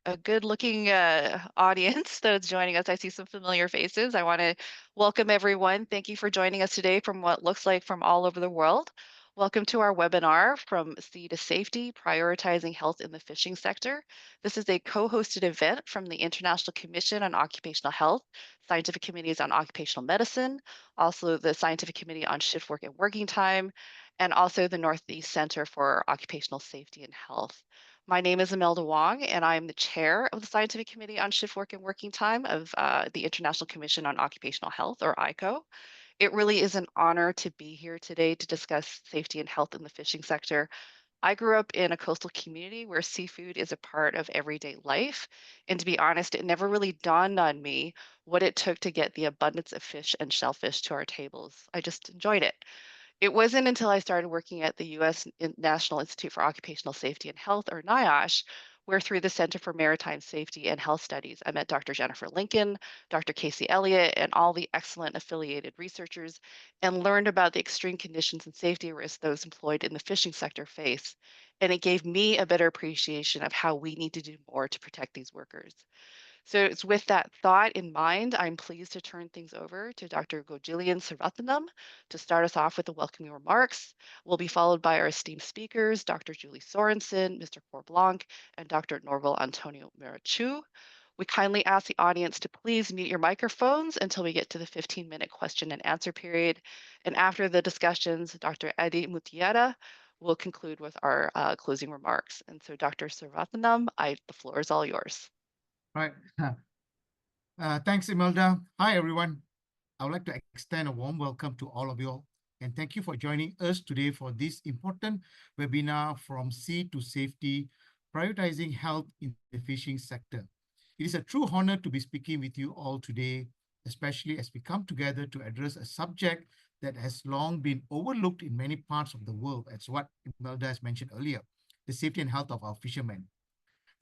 a good-looking audience that's joining us. I see some familiar faces. I want to welcome everyone. Thank you for joining us today from what looks like from all over the world. Welcome to our webinar, From Sea to Safety, Prioritizing Health in the Fishing Sector. This is a co-hosted event from the International Commission on Occupational Health, Scientific Committees on Occupational Medicine, also the Scientific Committee on Shift Work and Working Time, and also the Northeast Center for Occupational Safety and Health. My name is Imelda Wong, and I'm the chair of the Scientific Committee on Shift Work and Working Time of the International Commission on Occupational Health, or ICOH. It really is an honor to be here today to discuss safety and health in the fishing sector. I grew up in a coastal community where seafood is a part of everyday life. And to be honest, it never really dawned on me what it took to get the abundance of fish and shellfish to our tables. I just enjoyed it. It wasn't until I started working at the U.S. National Institute for Occupational Safety and Health, or NIOSH, where through the Center for Maritime Safety and Health Studies, I met Dr. Jennifer Lincoln, Dr. Casey Elliott, and all the excellent affiliated researchers, and learned about the extreme conditions and safety risks those employed in the fishing sector face. And it gave me a better appreciation of how we need to do more to protect these workers. So it's with that thought in mind, I'm pleased to turn things over to Dr. Gojilian Saravanam to start us off with the welcoming remarks. We'll be followed by our esteemed speakers, Dr. Julie Sorensen, Mr. Blanc, and Dr. Norval Antonio Marachu. We kindly ask the audience to please mute your microphones until we get to the 15-minute question and answer period. And after the discussions, Dr. Adi Mutiara will conclude with our closing remarks. And so, Dr. Saravanam, the floor is all yours. Right. Thanks, Imelda. Hi, everyone. I would like to extend a warm welcome to all of you all, and thank you for joining us today for this important webinar from Sea to Safety, Prioritizing Health in the Fishing Sector. It is a true honor to be speaking with you all today, especially as we come together to address a subject that has long been overlooked in many parts of the world, as what Imelda has mentioned earlier, the safety and health of our fishermen.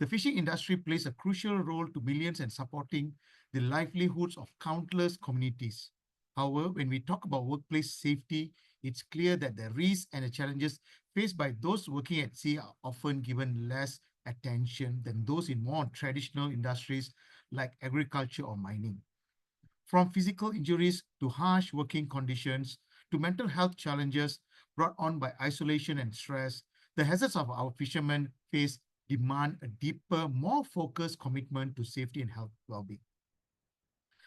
The fishing industry plays a crucial role to millions and supporting the livelihoods of countless communities. However, when we talk about workplace safety, it's clear that the risks and the challenges faced by those working at sea are often given less attention than those in more traditional industries like agriculture or mining. From physical injuries to harsh working conditions to mental health challenges brought on by isolation and stress, the hazards of our fishermen face demand a deeper, more focused commitment to safety and health well-being.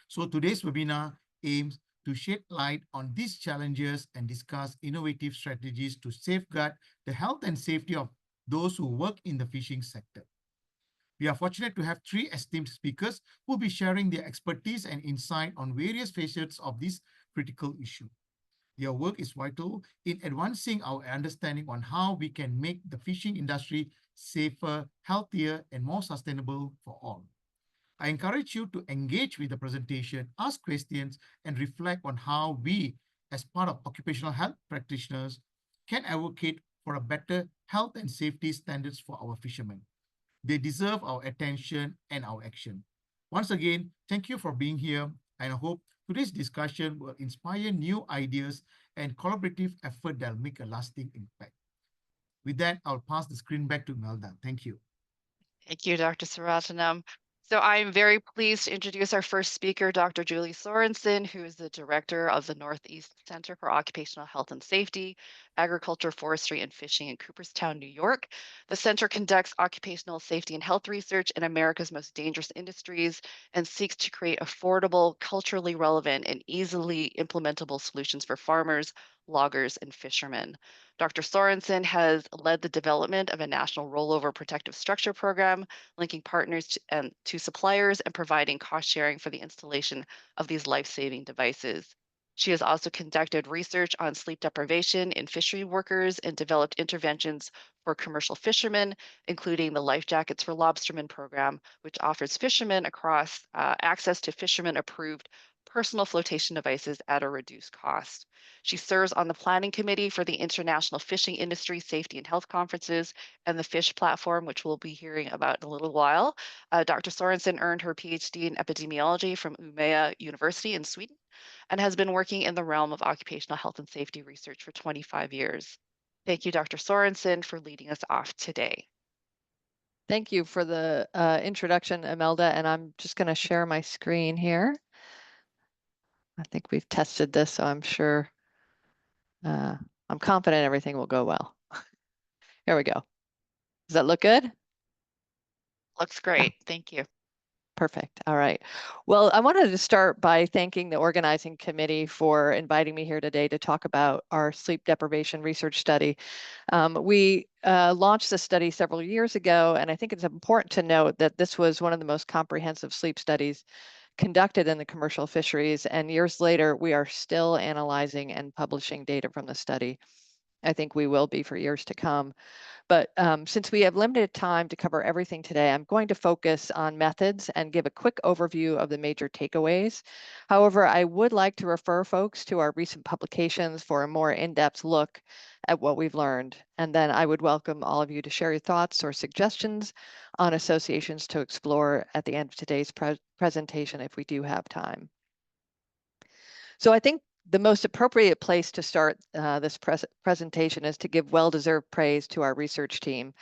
So today's webinar aims to shed light on these challenges and discuss innovative strategies to safeguard the health and safety of those who work in the fishing sector. We are fortunate to have three esteemed speakers who will be sharing their expertise and insight on various facets of this critical issue. Their work is vital in advancing our understanding on how we can make the fishing industry safer, healthier, and more sustainable for all. I encourage you to engage with the presentation, ask questions, and reflect on how we, as part of occupational health practitioners, can advocate for a better health and safety standards for our fishermen. They deserve our attention and our action. Once again, thank you for being here, and I hope today's discussion will inspire new ideas and collaborative effort that will make a lasting impact. With that, I'll pass the screen back to Melda. Thank you. Thank you, Dr. Saratanam. So I'm very pleased to introduce our first speaker, Dr. Julie Sorensen, who is the director of the Northeast Center for Occupational Health and Safety, Agriculture, Forestry, and Fishing in Cooperstown, New York. The center conducts occupational safety and health research in America's most dangerous industries and seeks to create affordable, culturally relevant, and easily implementable solutions for farmers, loggers, and fishermen. Dr. Sorensen has led the development of a national rollover protective structure program, linking partners to suppliers and providing cost sharing for the installation of these life-saving devices. She has also conducted research on sleep deprivation in fishery workers and developed interventions for commercial fishermen, including the Life Jackets for Lobstermen program, which offers fishermen across access to fishermen-approved personal flotation devices at a reduced cost. She serves on the planning committee for the International Fishing Industry Safety and Health Conferences and the FISH platform, which we'll be hearing about in a little while. Dr. Sorensen earned her PhD in epidemiology from Umeå University in Sweden and has been working in the realm of occupational health and safety research for 25 years. Thank you, Dr. Sorensen, for leading us off today. Thank you for the introduction, Imelda, and I'm just going to share my screen here. I think we've tested this, so I'm sure, I'm confident everything will go well. Here we go. Does that look good? Looks Yeah, great. Thank you. perfect. All right. Well, I wanted to start by thanking the organizing committee for inviting me here today to talk about our sleep deprivation research study. We launched this study several years ago, and I think it's important to note that this was one of the most comprehensive sleep studies conducted in the commercial fisheries, and years later, we are still analyzing and publishing data from the study. I think we will be for years to come. But since we have limited time to cover everything today, I'm going to focus on methods and give a quick overview of the major takeaways. However, I would like to refer folks to our recent publications for a more in-depth look at what we've learned. And then I would welcome all of you to share your thoughts or suggestions on associations to explore at the end of today's presentation if we do have time. So I think the most appropriate place to start this presentation is to give well-deserved praise to our research team.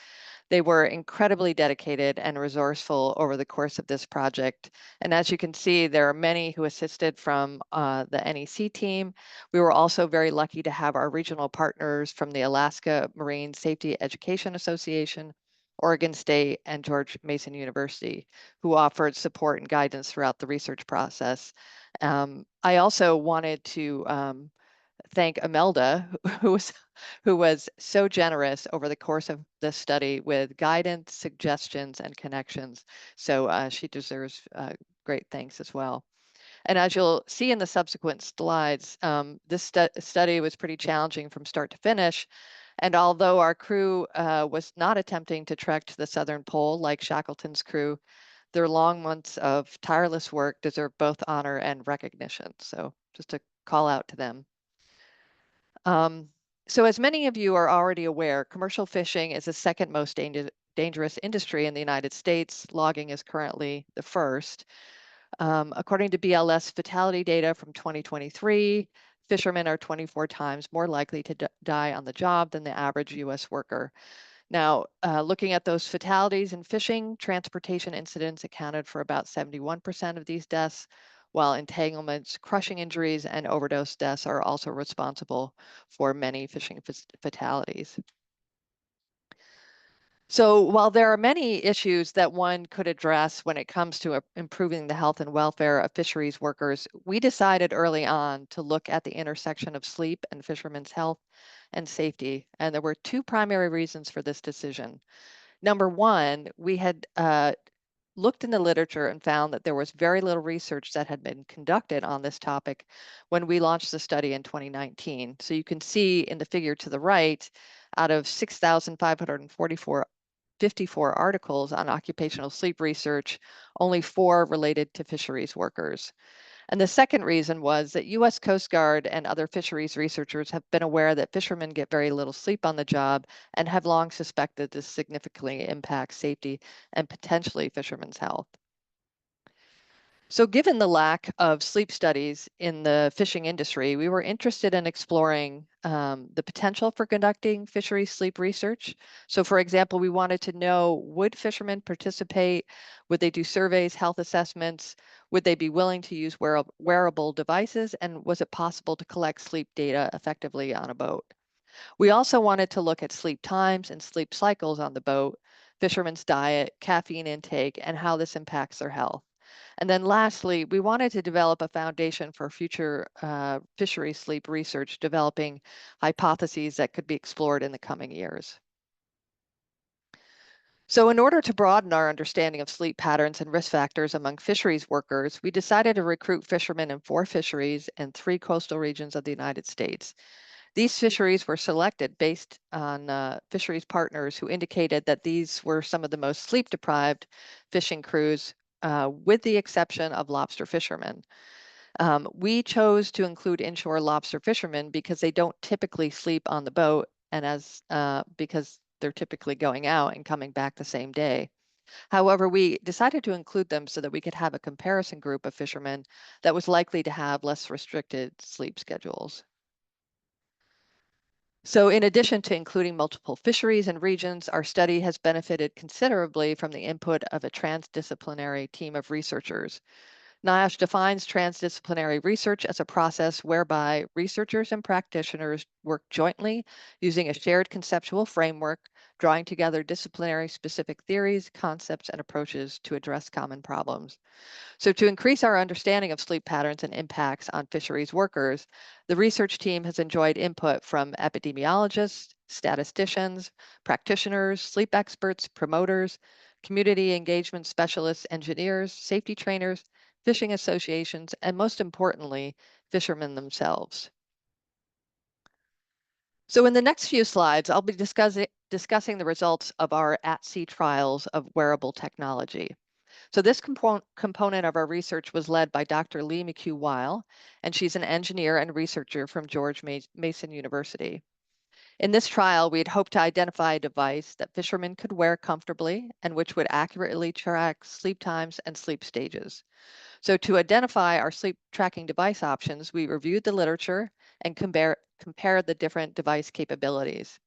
They were incredibly dedicated and resourceful over the course of this project. And as you can see, there are many who assisted from the NEC team. We were also very lucky to have our regional partners from the Alaska Marine Safety Education Association, Oregon State, and George Mason University, who offered support and guidance throughout the research process. I also wanted to thank Imelda, who was so generous over the course of this study with guidance, suggestions, and connections. So she deserves great thanks as well. And as you'll see in the subsequent slides, this study was pretty challenging from start to finish. And although our crew was not attempting to trek to the southern pole like Shackleton's crew, their long months of tireless work deserve both honor and recognition. So just a call out to them. Um, so as many of you are already aware, commercial fishing is the second most dangerous industry in the United States. Logging is currently the first. According to BLS fatality data from 2023, fishermen are 24 times more likely to die on the job than the average US worker. Now, looking at those fatalities in fishing, transportation incidents accounted for about 71% of these deaths, while entanglements, crushing injuries, and overdose deaths are also responsible for many fishing fatalities. So while there are many issues that one could address when it comes to improving the health and welfare of fisheries workers, we decided early on to look at the intersection of sleep and fishermen's health and safety. And there were two primary reasons for this decision. Number one, we had looked in the literature and found that there was very little research that had been conducted on this topic when we launched the study in 2019. So you can see in the figure to the right, out of 6,554 articles on occupational sleep research, only 4 related to fisheries workers. And the second reason was that US Coast Guard and other fisheries researchers have been aware that fishermen get very little sleep on the job and have long suspected this significantly impacts safety and potentially fishermen's health. So given the lack of sleep studies in the fishing industry, we were interested in exploring the potential for conducting fisheries sleep research. So for example, we wanted to know, would fishermen participate? Would they do surveys, health assessments? Would they be willing to use wearable devices? And was it possible to collect sleep data effectively on a boat? We also wanted to look at sleep times and sleep cycles on the boat, fishermen's diet, caffeine intake, and how this impacts their health. And then lastly, we wanted to develop a foundation for future fishery sleep research, developing hypotheses that could be explored in the coming years. So in order to broaden our understanding of sleep patterns and risk factors among fisheries workers, we decided to recruit fishermen in 4 fisheries and 3 coastal regions of the United States. These fisheries were selected based on fisheries partners who indicated that these were some of the most sleep deprived fishing crews, with the exception of lobster fishermen. We chose to include inshore lobster fishermen because they don't typically sleep on the boat and because they're typically going out and coming back the same day. However, we decided to include them so that we could have a comparison group of fishermen that was likely to have less restricted sleep schedules. So in addition to including multiple fisheries and regions, our study has benefited considerably from the input of a transdisciplinary team of researchers. NIOSH defines transdisciplinary research as a process whereby researchers and practitioners work jointly using a shared conceptual framework, drawing together disciplinary specific theories, concepts, and approaches to address common problems. So to increase our understanding of sleep patterns and impacts on fisheries workers, the research team has enjoyed input from epidemiologists, statisticians, practitioners, sleep experts, promoters, community engagement specialists, engineers, safety trainers, fishing associations, and most importantly, fishermen themselves. So in the next few slides, I'll be discussing the results of our at-sea trials of wearable technology. So this component of our research was led by Dr. Lee McHugh-Weil, and she's an engineer and researcher from George Mason University. In this trial, we had hoped to identify a device that fishermen could wear comfortably and which would accurately track sleep times and sleep stages. So to identify our sleep tracking device options, we reviewed the literature and compared the different device capabilities.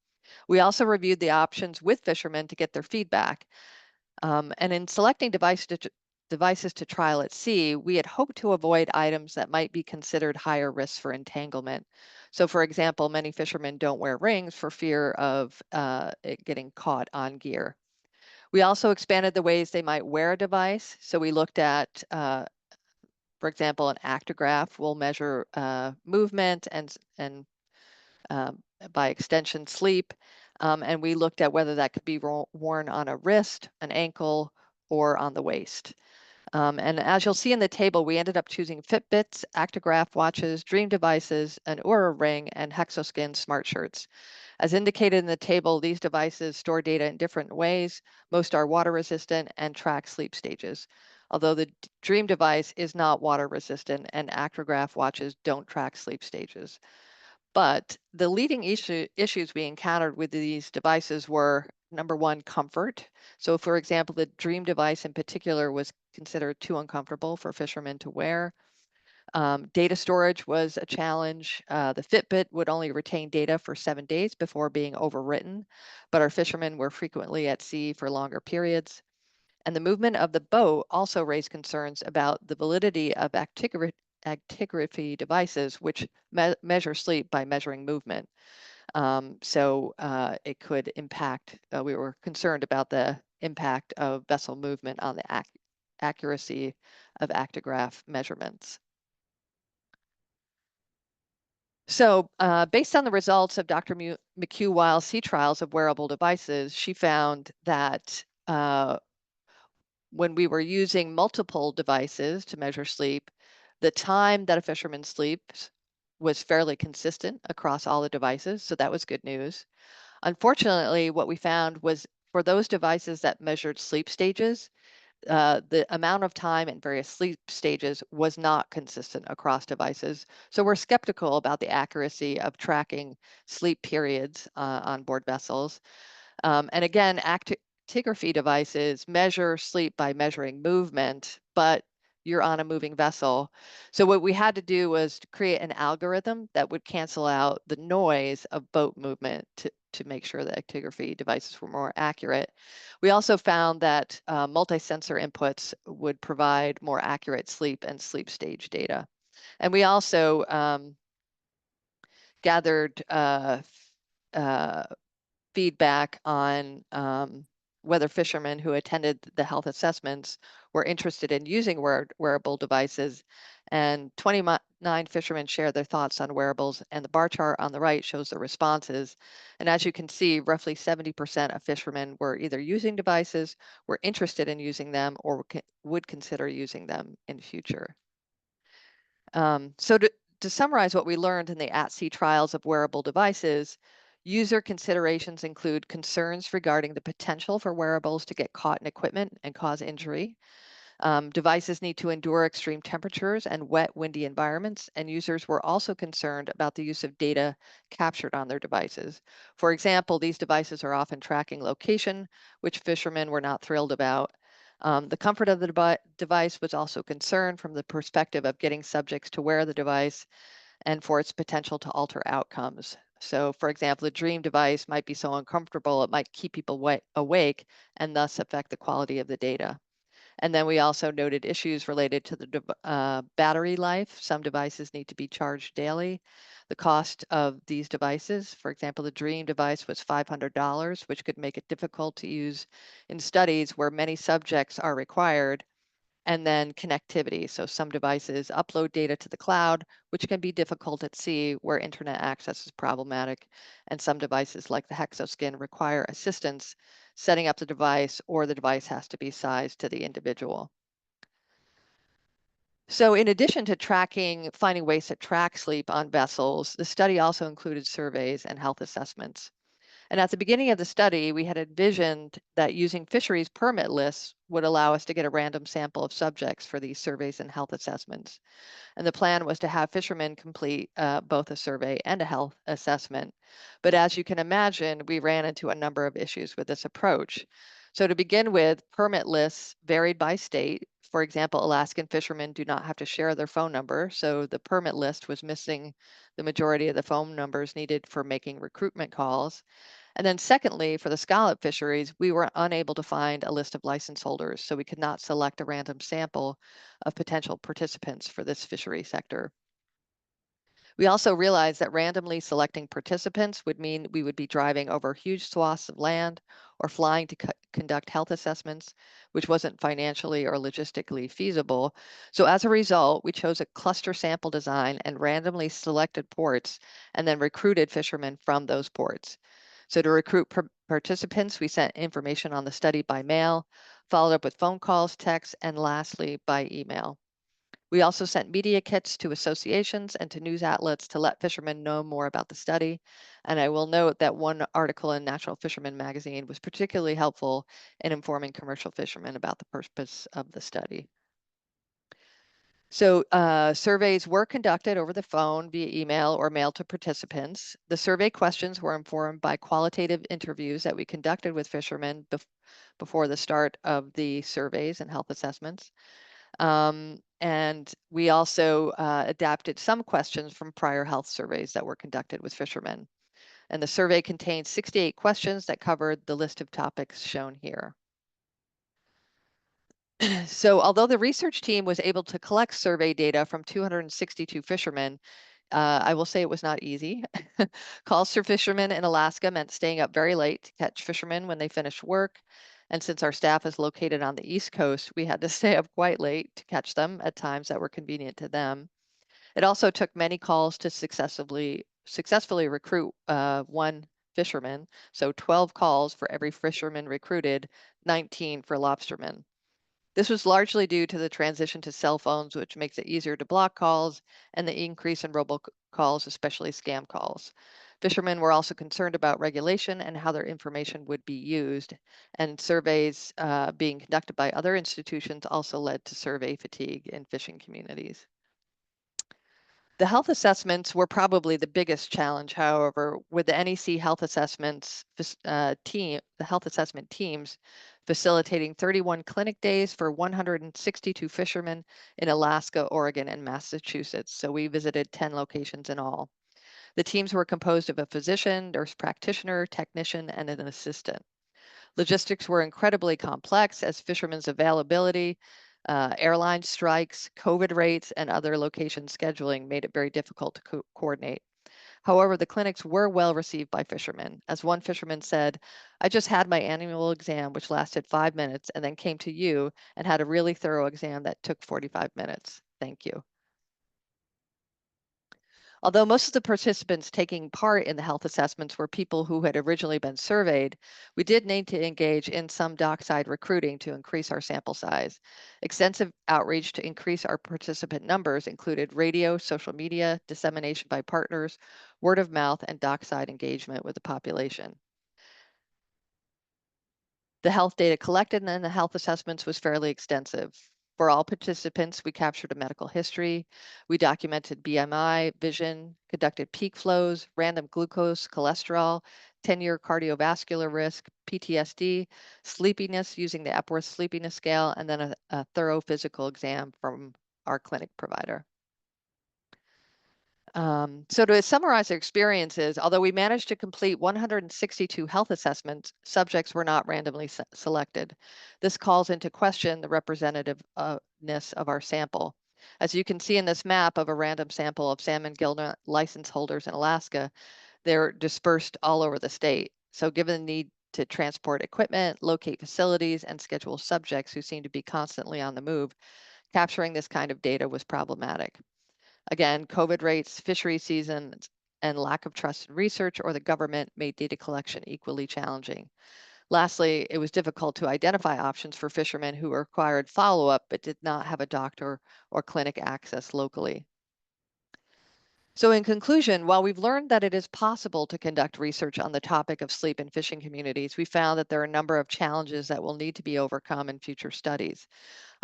We also reviewed the options with fishermen to get their feedback. And in selecting devices to trial at sea, we had hoped to avoid items that might be considered higher risk for entanglement. So for example, many fishermen don't wear rings for fear of it getting caught on gear. We also expanded the ways they might wear a device. So we looked at, for example, an actigraph will measure movement and by extension sleep. And we looked at whether that could be worn on a wrist, an ankle, or on the waist. And as you'll see in the table, we ended up choosing Fitbits, actigraph watches, Dream devices, an Oura ring, and Hexoskin smart shirts. As indicated in the table, these devices store data in different ways. Most are water resistant and track sleep stages. Although the Dream device is not water resistant and actigraph watches don't track sleep stages. But the leading issues we encountered with these devices were, number one, comfort. So for example, the Dream device in particular was considered too uncomfortable for fishermen to wear. Data storage was a challenge. The Fitbit would only retain data for 7 days before being overwritten, but our fishermen were frequently at sea for longer periods. And the movement of the boat also raised concerns about the validity of actigraphy devices, which measure sleep by measuring movement. So it could impact, we were concerned about the impact of vessel movement on the accuracy of actigraph measurements. So based on the results of Dr. McHugh-Weil's sea trials of wearable devices, she found that when we were using multiple devices to measure sleep, the time that a fisherman sleeps was fairly consistent across all the devices, so that was good news. Unfortunately, what we found was for those devices that measured sleep stages, the amount of time in various sleep stages was not consistent across devices. So we're skeptical about the accuracy of tracking sleep periods on board vessels. And again, actigraphy devices measure sleep by measuring movement, but you're on a moving vessel. So what we had to do was to create an algorithm that would cancel out the noise of boat movement to make sure that actigraphy devices were more accurate. We also found that multi-sensor inputs would provide more accurate sleep and sleep stage data. And we also gathered feedback on whether fishermen who attended the health assessments were interested in using wearable devices. And 29 fishermen shared their thoughts on wearables, and the bar chart on the right shows the responses. And as you can see, roughly 70% of fishermen were either using devices, were interested in using them, or would consider using them in the future. So to summarize what we learned in the at-sea trials of wearable devices, user considerations include concerns regarding the potential for wearables to get caught in equipment and cause injury. Devices need to endure extreme temperatures and wet, windy environments, and users were also concerned about the use of data captured on their devices. For example, these devices are often tracking location, which fishermen were not thrilled about. The comfort of the device was also concerned from the perspective of getting subjects to wear the device and for its potential to alter outcomes. So for example, the Dream device might be so uncomfortable, it might keep people awake and thus affect the quality of the data. And then we also noted issues related to the battery life. Some devices need to be charged daily. The cost of these devices, for example, the Dream device was $500, which could make it difficult to use in studies where many subjects are required. And then connectivity. So some devices upload data to the cloud, which can be difficult at sea where internet access is problematic. And some devices like the Hexoskin require assistance setting up the device, or the device has to be sized to the individual. So in addition to finding ways to track sleep on vessels, the study also included surveys and health assessments. And at the beginning of the study, we had envisioned that using fisheries permit lists would allow us to get a random sample of subjects for these surveys and health assessments. And the plan was to have fishermen complete both a survey and a health assessment. But as you can imagine, we ran into a number of issues with this approach. So to begin with, permit lists varied by state. For example, Alaskan fishermen do not have to share their phone number, so the permit list was missing the majority of the phone numbers needed for making recruitment calls. And then secondly, for the scallop fisheries, we were unable to find a list of license holders, so we could not select a random sample of potential participants for this fishery sector. We also realized that randomly selecting participants would mean we would be driving over huge swaths of land or flying to conduct health assessments, which wasn't financially or logistically feasible. So as a result, we chose a cluster sample design and randomly selected ports and then recruited fishermen from those ports. So to recruit participants, we sent information on the study by mail, followed up with phone calls, texts, and lastly, by email. We also sent media kits to associations and to news outlets to let fishermen know more about the study. And I will note that one article in Natural Fisherman magazine was particularly helpful in informing commercial fishermen about the purpose of the study. So surveys were conducted over the phone, via email, or mail to participants. The survey questions were informed by qualitative interviews that we conducted with fishermen before the start of the surveys and health assessments. And we also adapted some questions from prior health surveys that were conducted with fishermen. And the survey contained 68 questions that covered the list of topics shown here. So although the research team was able to collect survey data from 262 fishermen, I will say it was not easy. Calls for fishermen in Alaska meant staying up very late to catch fishermen when they finished work. And since our staff is located on the East Coast, we had to stay up quite late to catch them at times that were convenient to them. It also took many calls to successfully recruit one fisherman. So 12 calls for every fisherman recruited, 19 for lobstermen. This was largely due to the transition to cell phones, which makes it easier to block calls, and the increase in robocalls, especially scam calls. Fishermen were also concerned about regulation and how their information would be used, and surveys being conducted by other institutions also led to survey fatigue in fishing communities. The health assessments were probably the biggest challenge, however, with the NEC health assessments the health assessment teams facilitating 31 clinic days for 162 fishermen in Alaska, Oregon, and Massachusetts. So we visited 10 locations in all. The teams were composed of a physician, nurse practitioner, technician, and an assistant. Logistics were incredibly complex as fishermen's availability, airline strikes, COVID rates, and other location scheduling made it very difficult to coordinate. However, the clinics were well received by fishermen. As one fisherman said, "I just had my annual exam, which lasted 5 minutes, and then came to you and had a really thorough exam that took 45 minutes. Thank you." Although most of the participants taking part in the health assessments were people who had originally been surveyed, we did need to engage in some dockside recruiting to increase our sample size. Extensive outreach to increase our participant numbers included radio, social media, dissemination by partners, word of mouth, and dockside engagement with the population. The health data collected in the health assessments was fairly extensive. For all participants, we captured a medical history. We documented BMI, vision, conducted peak flows, random glucose, cholesterol, 10-year cardiovascular risk, PTSD, sleepiness using the Epworth Sleepiness Scale, and then a thorough physical exam from our clinic provider. So to summarize their experiences, although we managed to complete 162 health assessments, subjects were not randomly selected. This calls into question the representativeness of our sample. As you can see in this map of a random sample of salmon gill license holders in Alaska, they're dispersed all over the state. So given the need to transport equipment, locate facilities, and schedule subjects who seem to be constantly on the move, capturing this kind of data was problematic. Again, COVID rates, fishery seasons, and lack of trust in research or the government made data collection equally challenging. Lastly, it was difficult to identify options for fishermen who required follow-up but did not have a doctor or clinic access locally. So in conclusion, while we've learned that it is possible to conduct research on the topic of sleep in fishing communities, we found that there are a number of challenges that will need to be overcome in future studies.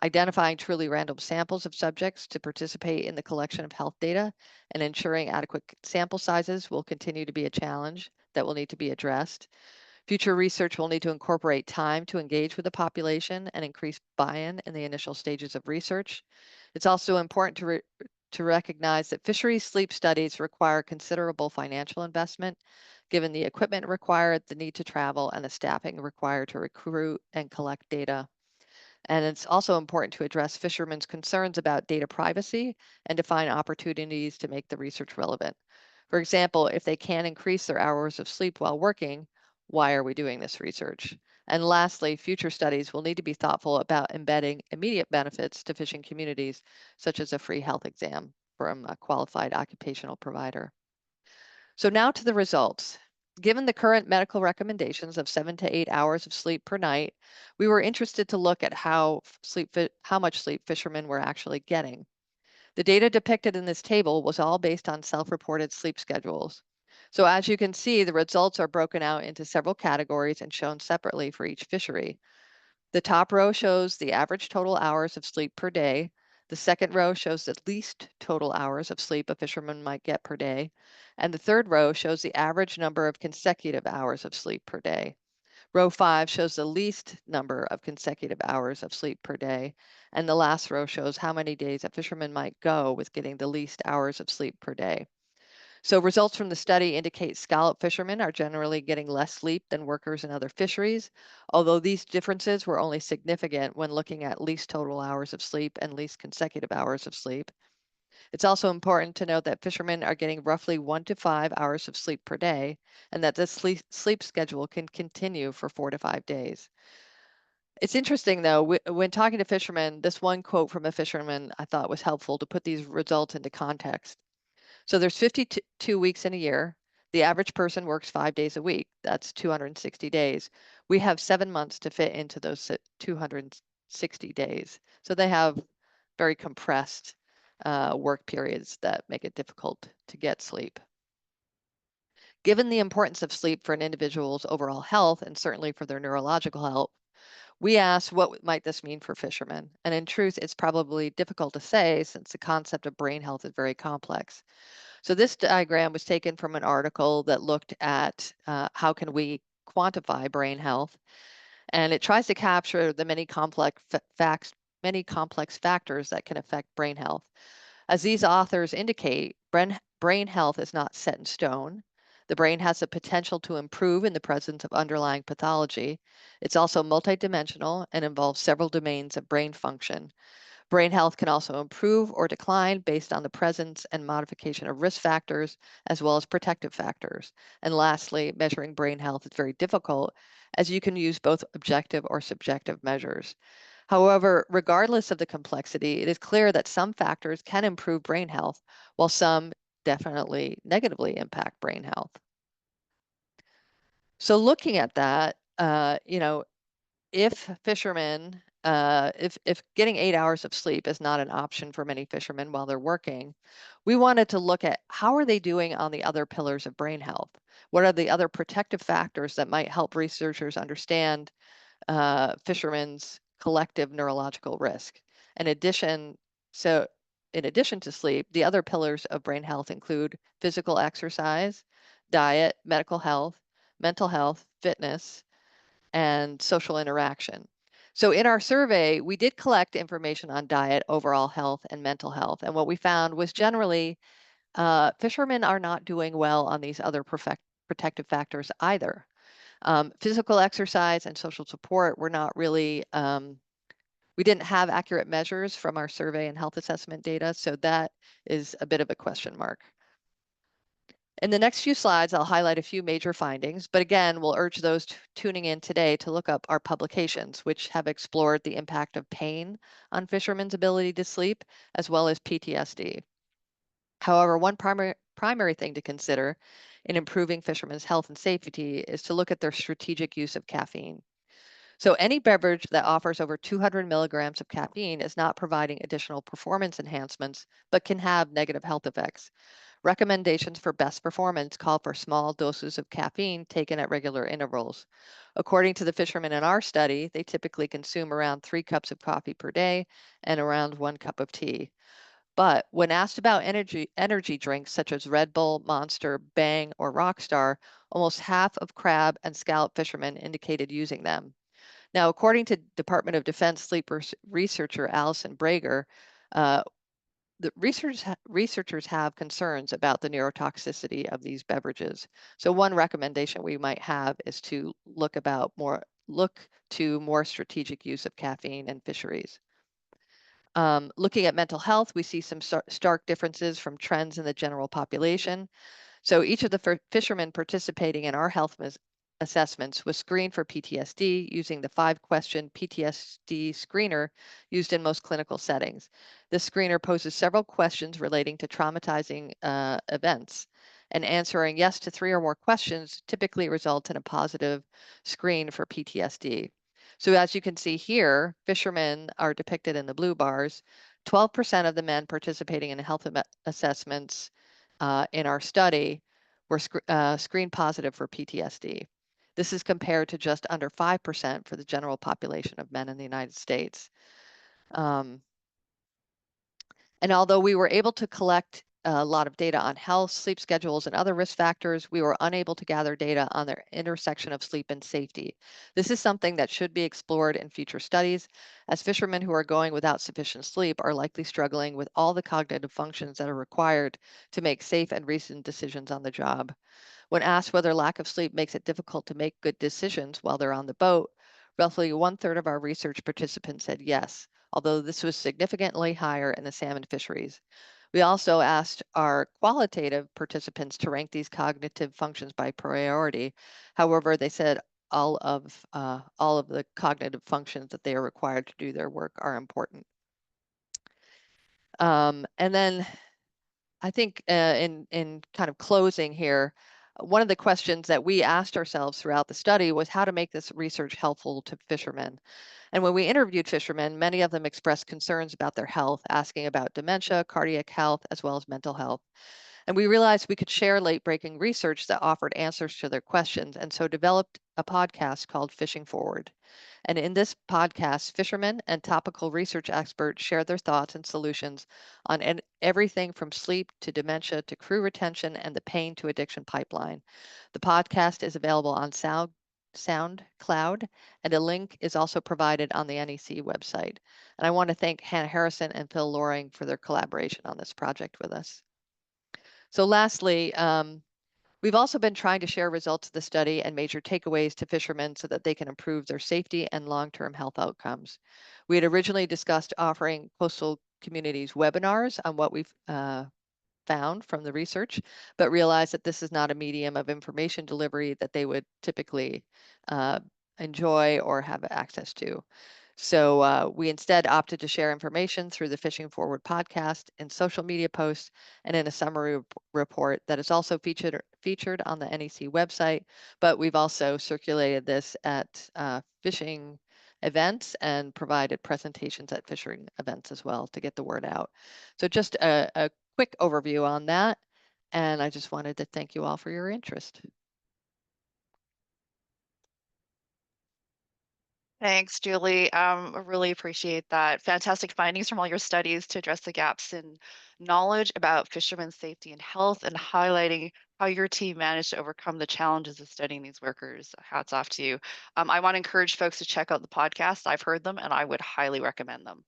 Identifying truly random samples of subjects to participate in the collection of health data and ensuring adequate sample sizes will continue to be a challenge that will need to be addressed. Future research will need to incorporate time to engage with the population and increase buy-in in the initial stages of research. It's also important to recognize that fisheries sleep studies require considerable financial investment, given the equipment required, the need to travel, and the staffing required to recruit and collect data. And it's also important to address fishermen's concerns about data privacy and to find opportunities to make the research relevant. For example, if they can increase their hours of sleep while working, why are we doing this research? And lastly, future studies will need to be thoughtful about embedding immediate benefits to fishing communities, such as a free health exam from a qualified occupational provider. So now to the results. Given the current medical recommendations of 7 to 8 hours of sleep per night, we were interested to look at how much sleep fishermen were actually getting. The data depicted in this table was all based on self-reported sleep schedules. So as you can see, the results are broken out into several categories and shown separately for each fishery. The top row shows the average total hours of sleep per day. The second row shows the least total hours of sleep a fisherman might get per day. And the third row shows the average number of consecutive hours of sleep per day. Row 5 shows the least number of consecutive hours of sleep per day. And the last row shows how many days a fisherman might go with getting the least hours of sleep per day. So results from the study indicate scallop fishermen are generally getting less sleep than workers in other fisheries, although these differences were only significant when looking at least total hours of sleep and least consecutive hours of sleep. It's also important to note that fishermen are getting roughly 1 to 5 hours of sleep per day, and that this sleep schedule can continue for 4 to 5 days. It's interesting though, when talking to fishermen, this one quote from a fisherman I thought was helpful to put these results into context. So there's 52 weeks in a year. The average person works 5 days a week. That's 260 days. We have 7 months to fit into those 260 days. So they have very compressed work periods that make it difficult to get sleep. Given the importance of sleep for an individual's overall health and certainly for their neurological health, we asked what might this mean for fishermen? And in truth, it's probably difficult to say since the concept of brain health is very complex. So this diagram was taken from an article that looked at how can we quantify brain health, and it tries to capture the many complex factors that can affect brain health. As these authors indicate, brain health is not set in stone. The brain has the potential to improve in the presence of underlying pathology. It's also multidimensional and involves several domains of brain function. Brain health can also improve or decline based on the presence and modification of risk factors, as well as protective factors. And lastly, measuring brain health is very difficult, as you can use both objective or subjective measures. However, regardless of the complexity, it is clear that some factors can improve brain health, while some definitely negatively impact brain health. So looking at that, if fishermen, if getting 8 hours of sleep is not an option for many fishermen while they're working, we wanted to look at how are they doing on the other pillars of brain health? What are the other protective factors that might help researchers understand fishermen's collective neurological risk? In addition, in addition to sleep, the other pillars of brain health include physical exercise, diet, medical health, mental health, fitness, and social interaction. So in our survey, we did collect information on diet, overall health, and mental health. And what we found was generally fishermen are not doing well on these other protective factors either. Physical exercise and social support were not really, we didn't have accurate measures from our survey and health assessment data, so that is a bit of a question mark. In the next few slides, I'll highlight a few major findings, but again, we'll urge those tuning in today to look up our publications, which have explored the impact of pain on fishermen's ability to sleep, as well as PTSD. However, one primary thing to consider in improving fishermen's health and safety is to look at their strategic use of caffeine. So any beverage that offers over 200 milligrams of caffeine is not providing additional performance enhancements, but can have negative health effects. Recommendations for best performance call for small doses of caffeine taken at regular intervals. According to the fishermen in our study, they typically consume around 3 cups of coffee per day and around 1 cup of tea. But when asked about energy drinks such as Red Bull, Monster, Bang, or Rockstar, almost half of crab and scallop fishermen indicated using them. Now, according to Department of Defense sleep researcher Allison Brager, the researchers have concerns about the neurotoxicity of these beverages. So one recommendation we might have is to look to more strategic use of caffeine in fisheries. Looking at mental health, we see some stark differences from trends in the general population. So each of the fishermen participating in our health assessments was screened for PTSD using the 5-question PTSD screener used in most clinical settings. This screener poses several questions relating to traumatizing events, and answering yes to 3 or more questions typically results in a positive screen for PTSD. So as you can see here, fishermen are depicted in the blue bars. 12% of the men participating in health assessments in our study were screened positive for PTSD. This is compared to just under 5% for the general population of men in the United States. And although we were able to collect a lot of data on health, sleep schedules, and other risk factors, we were unable to gather data on the intersection of sleep and safety. This is something that should be explored in future studies, as fishermen who are going without sufficient sleep are likely struggling with all the cognitive functions that are required to make safe and reasoned decisions on the job. When asked whether lack of sleep makes it difficult to make good decisions while they're on the boat, roughly 1/3 of our research participants said yes, although this was significantly higher in the salmon fisheries. We also asked our qualitative participants to rank these cognitive functions by priority. However, they said all of the cognitive functions that they are required to do their work are important. And then I think in kind of closing here, one of the questions that we asked ourselves throughout the study was how to make this research helpful to fishermen. And when we interviewed fishermen, many of them expressed concerns about their health, asking about dementia, cardiac health, as well as mental health. And we realized we could share late-breaking research that offered answers to their questions, and so developed a podcast called Fishing Forward. And in this podcast, fishermen and topical research experts share their thoughts and solutions on everything from sleep to dementia to crew retention and the pain to addiction pipeline. The podcast is available on SoundCloud, and a link is also provided on the NEC website. And I want to thank Hannah Harrison and Phil Loring for their collaboration on this project with us. So lastly, we've also been trying to share results of the study and major takeaways to fishermen so that they can improve their safety and long-term health outcomes. We had originally discussed offering coastal communities webinars on what we've found from the research, but realized that this is not a medium of information delivery that they would typically enjoy or have access to. So we instead opted to share information through the Fishing Forward podcast and social media posts and in a summary report that is also featured on the NEC website, but we've also circulated this at fishing events and provided presentations at fishing events as well to get the word out. So just a quick overview on that, and I just wanted to thank you all for your interest. Thanks, Julie. I really appreciate that. Fantastic findings from all your studies to address the gaps in knowledge about fishermen's safety and health, and highlighting how your team managed to overcome the challenges of studying these workers. Hats off to you. I want to encourage folks to check out the podcast. I've heard them and I would highly recommend them.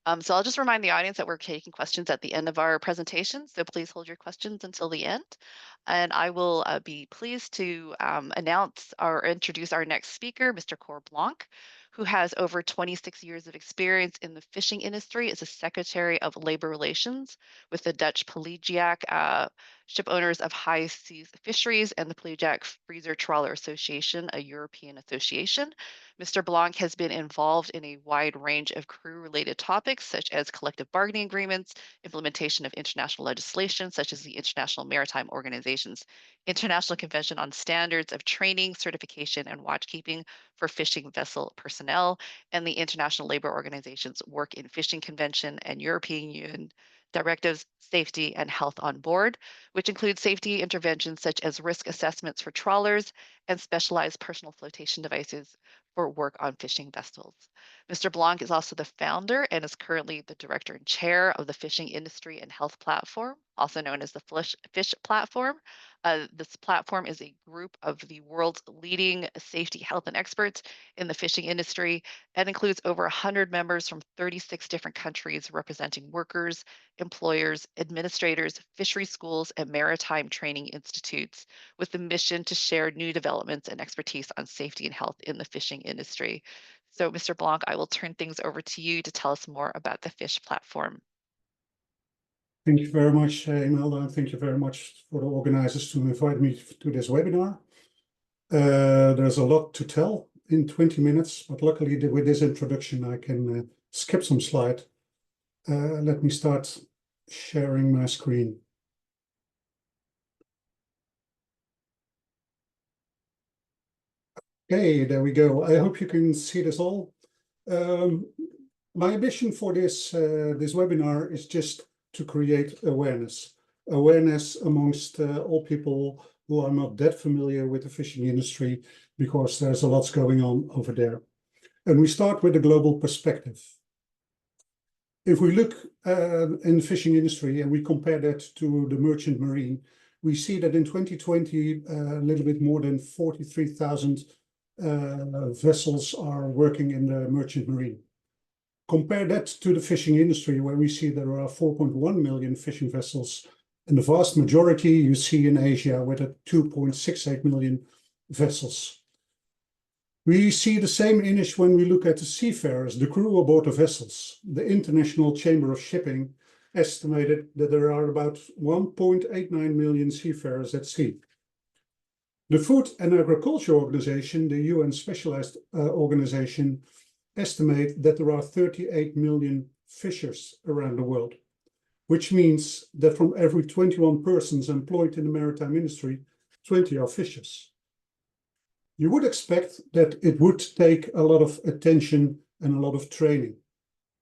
So I'll just remind the audience that we're taking questions at the end of our presentation, so please hold your questions until the end. And I will be pleased to announce or introduce our next speaker, Mr. Cor Blanc, who has over 26 years of experience in the fishing industry as a Secretary of Labor Relations with the Dutch Pelagic Ship Owners of High Seas Fisheries and the Pelagic Freezer Trawler Association, a European association. Mr. Blanc has been involved in a wide range of crew-related topics, such as collective bargaining agreements, implementation of international legislation, such as the International Maritime Organization's International Convention on Standards of Training, Certification, and Watchkeeping for Fishing Vessel Personnel, and the International Labor Organization's Work in Fishing Convention and European Union directives, safety, and health on board, which include safety interventions such as risk assessments for trawlers and specialized personal flotation devices for work on fishing vessels. Mr. Blanc is also the founder and is currently the director and chair of the Fishing Industry and Health Platform, also known as the Fish Platform. This platform is a group of the world's leading safety, health, and experts in the fishing industry and includes over 100 members from 36 different countries representing workers, employers, administrators, fishery schools, and maritime training institutes with the mission to share new developments and expertise on safety and health in the fishing industry. So, Mr. Blanc, I will turn things over to you to tell us more about the FISH platform. Thank you very much, Imelda, and thank you very much for the organizers to invite me to this webinar. There's a lot to tell in 20 minutes, but luckily with this introduction, I can skip some slides. Let me start sharing my screen. Okay, there we go. I hope you can see this all. My ambition for this webinar is just to create awareness amongst all people who are not that familiar with the fishing industry, because there's a lot going on over there. And we start with a global perspective. If we look in the fishing industry and we compare that to the merchant marine, we see that in 2020, a little bit more than 43,000 vessels are working in the merchant marine. Compare that to the fishing industry, where we see there are 4.1 million fishing vessels, and the vast majority you see in Asia with a 2.68 million vessels. We see the same image when we look at the seafarers, the crew aboard the vessels. The International Chamber of Shipping estimated that there are about 1.89 million seafarers at sea. The Food and Agriculture Organization, the UN specialized organization, estimate that there are 38 million fishers around the world, which means that from every 21 persons employed in the maritime industry, 20 are fishers. You would expect that it would take a lot of attention and a lot of training.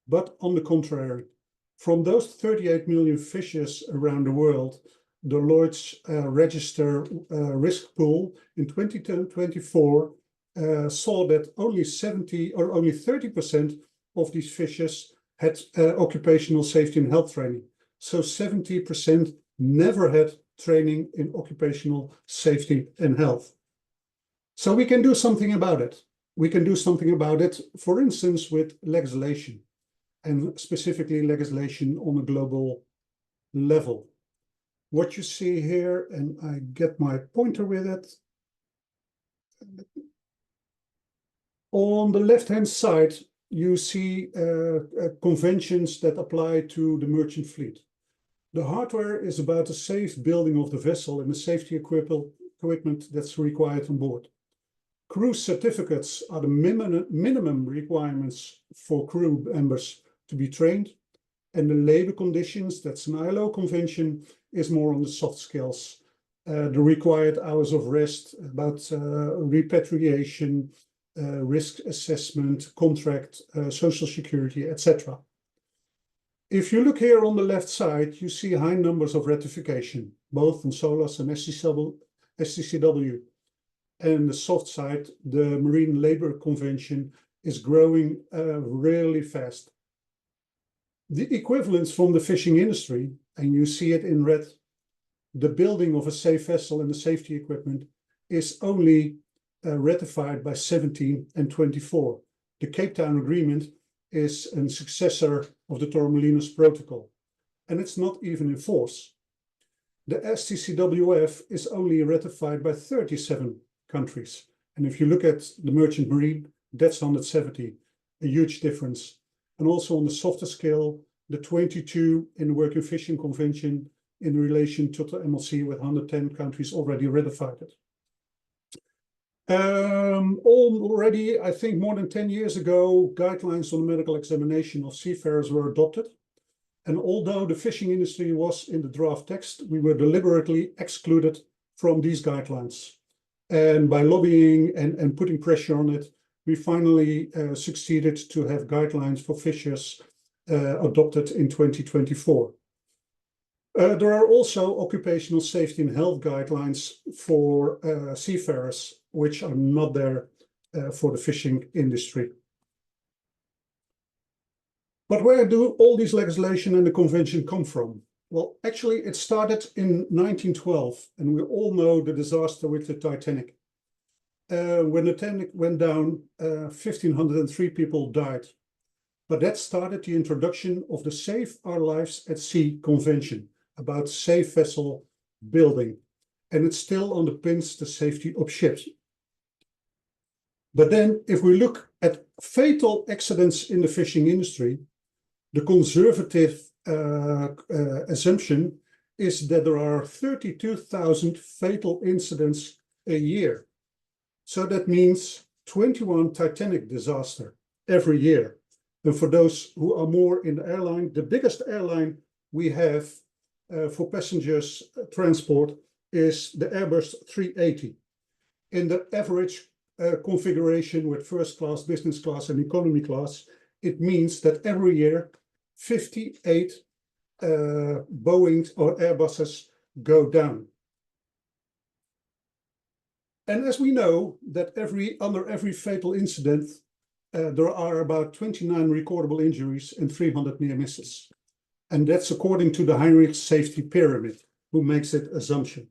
But on the contrary, from those 38 million fishers around the world, the Lloyd's Register risk pool in 2024 saw that only 30% of these fishers had occupational safety and health training. So 70% never had training in occupational safety and health. So we can do something about it. We can do something about it, for instance, with legislation, and specifically legislation on a global level. What you see here, and I get my pointer with it. On the left-hand side, you see conventions that apply to the merchant fleet. The hardware is about the safe building of the vessel and the safety equipment that's required on board. Crew certificates are the minimum requirements for crew members to be trained, and the labor conditions, that's an ILO convention, is more on the soft skills. The required hours of rest, about repatriation, risk assessment, contract, social security, etc. If you look here on the left side, you see high numbers of ratification, both on SOLAS and SCCW. And the soft side, the Marine Labor Convention, is growing really fast. The equivalence from the fishing industry, and you see it in red, the building of a safe vessel and the safety equipment, is only ratified by 17 and 24. The Cape Town Agreement is a successor of the Torremolinos Protocol, and it's not even in force. The SCCWF is only ratified by 37 countries. And if you look at the merchant marine, that's 170, a huge difference. And also on the softer scale, the 22 in the Working Fishing Convention in relation to the MLC with 110 countries already ratified it. Already, I think more than 10 years ago, guidelines on medical examination of seafarers were adopted. And although the fishing industry was in the draft text, we were deliberately excluded from these guidelines. And by lobbying and putting pressure on it, we finally succeeded to have guidelines for fishers adopted in 2024. There are also occupational safety and health guidelines for seafarers, which are not there for the fishing industry. But where do all these legislation and the convention come from? Well, actually, it started in 1912, and we all know the disaster with the Titanic. When the Titanic went down, 1,503 people died. But that started the introduction of the Save Our Lives at Sea Convention about safe vessel building, and it still underpins the safety of ships. But then, if we look at fatal accidents in the fishing industry, the conservative assumption is that there are 32,000 fatal incidents a year. So that means 21 Titanic disasters every year. And for those who are more in the airline, the biggest airline we have for passengers transport is the Airbus 380. In the average configuration with first class, business class, and economy class, it means that every year 58 Boeing or Airbuses go down. And as we know that under every fatal incident, there are about 29 recordable injuries and 300 near misses. And that's according to the Heinrich Safety Pyramid, who makes it assumption.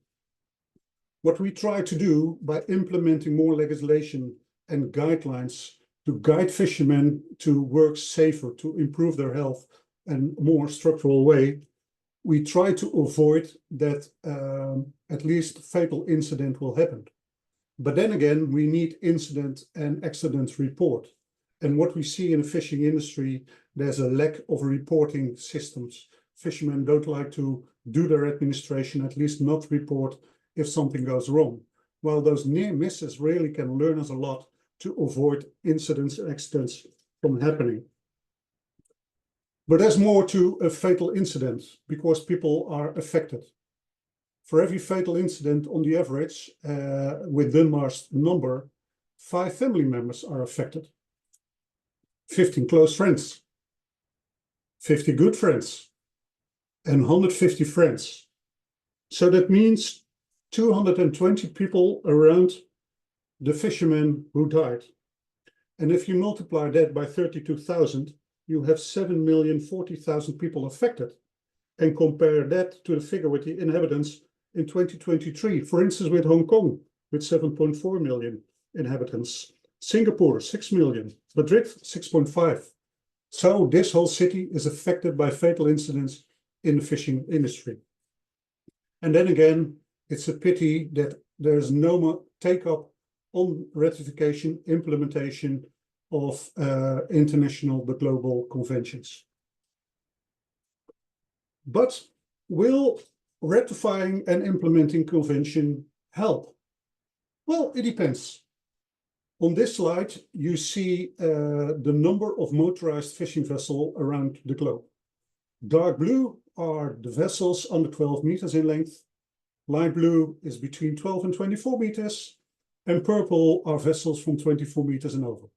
What we try to do by implementing more legislation and guidelines to guide fishermen to work safer, to improve their health in a more structural way, we try to avoid that at least fatal incident will happen. But then again, we need incident and accident report. And what we see in the fishing industry, there's a lack of reporting systems. Fishermen don't like to do their administration, at least not report if something goes wrong. While those near misses really can learn us a lot to avoid incidents and accidents from happening. But there's more to a fatal incident because people are affected. For every fatal incident, on the average, with Dunmar's number, 5 family members are affected. 15 close friends, 50 good friends, and 150 friends. So that means 220 people around the fishermen who died. And if you multiply that by 32,000, you have 7,040,000 people affected. And compare that to the figure with the inhabitants in 2023, for instance, with Hong Kong, with 7.4 million inhabitants. Singapore, 6 million, Madrid, 6.5. So this whole city is affected by fatal incidents in the fishing industry. And then again, it's a pity that there's no more take-up on ratification, implementation of international, the global conventions. But will ratifying and implementing convention help? Well, it depends. On this slide, you see the number of motorized fishing vessels around the globe. Dark blue are the vessels under 12 meters in length. Light blue is between 12 and 24 meters. And purple are vessels from 24 meters and over.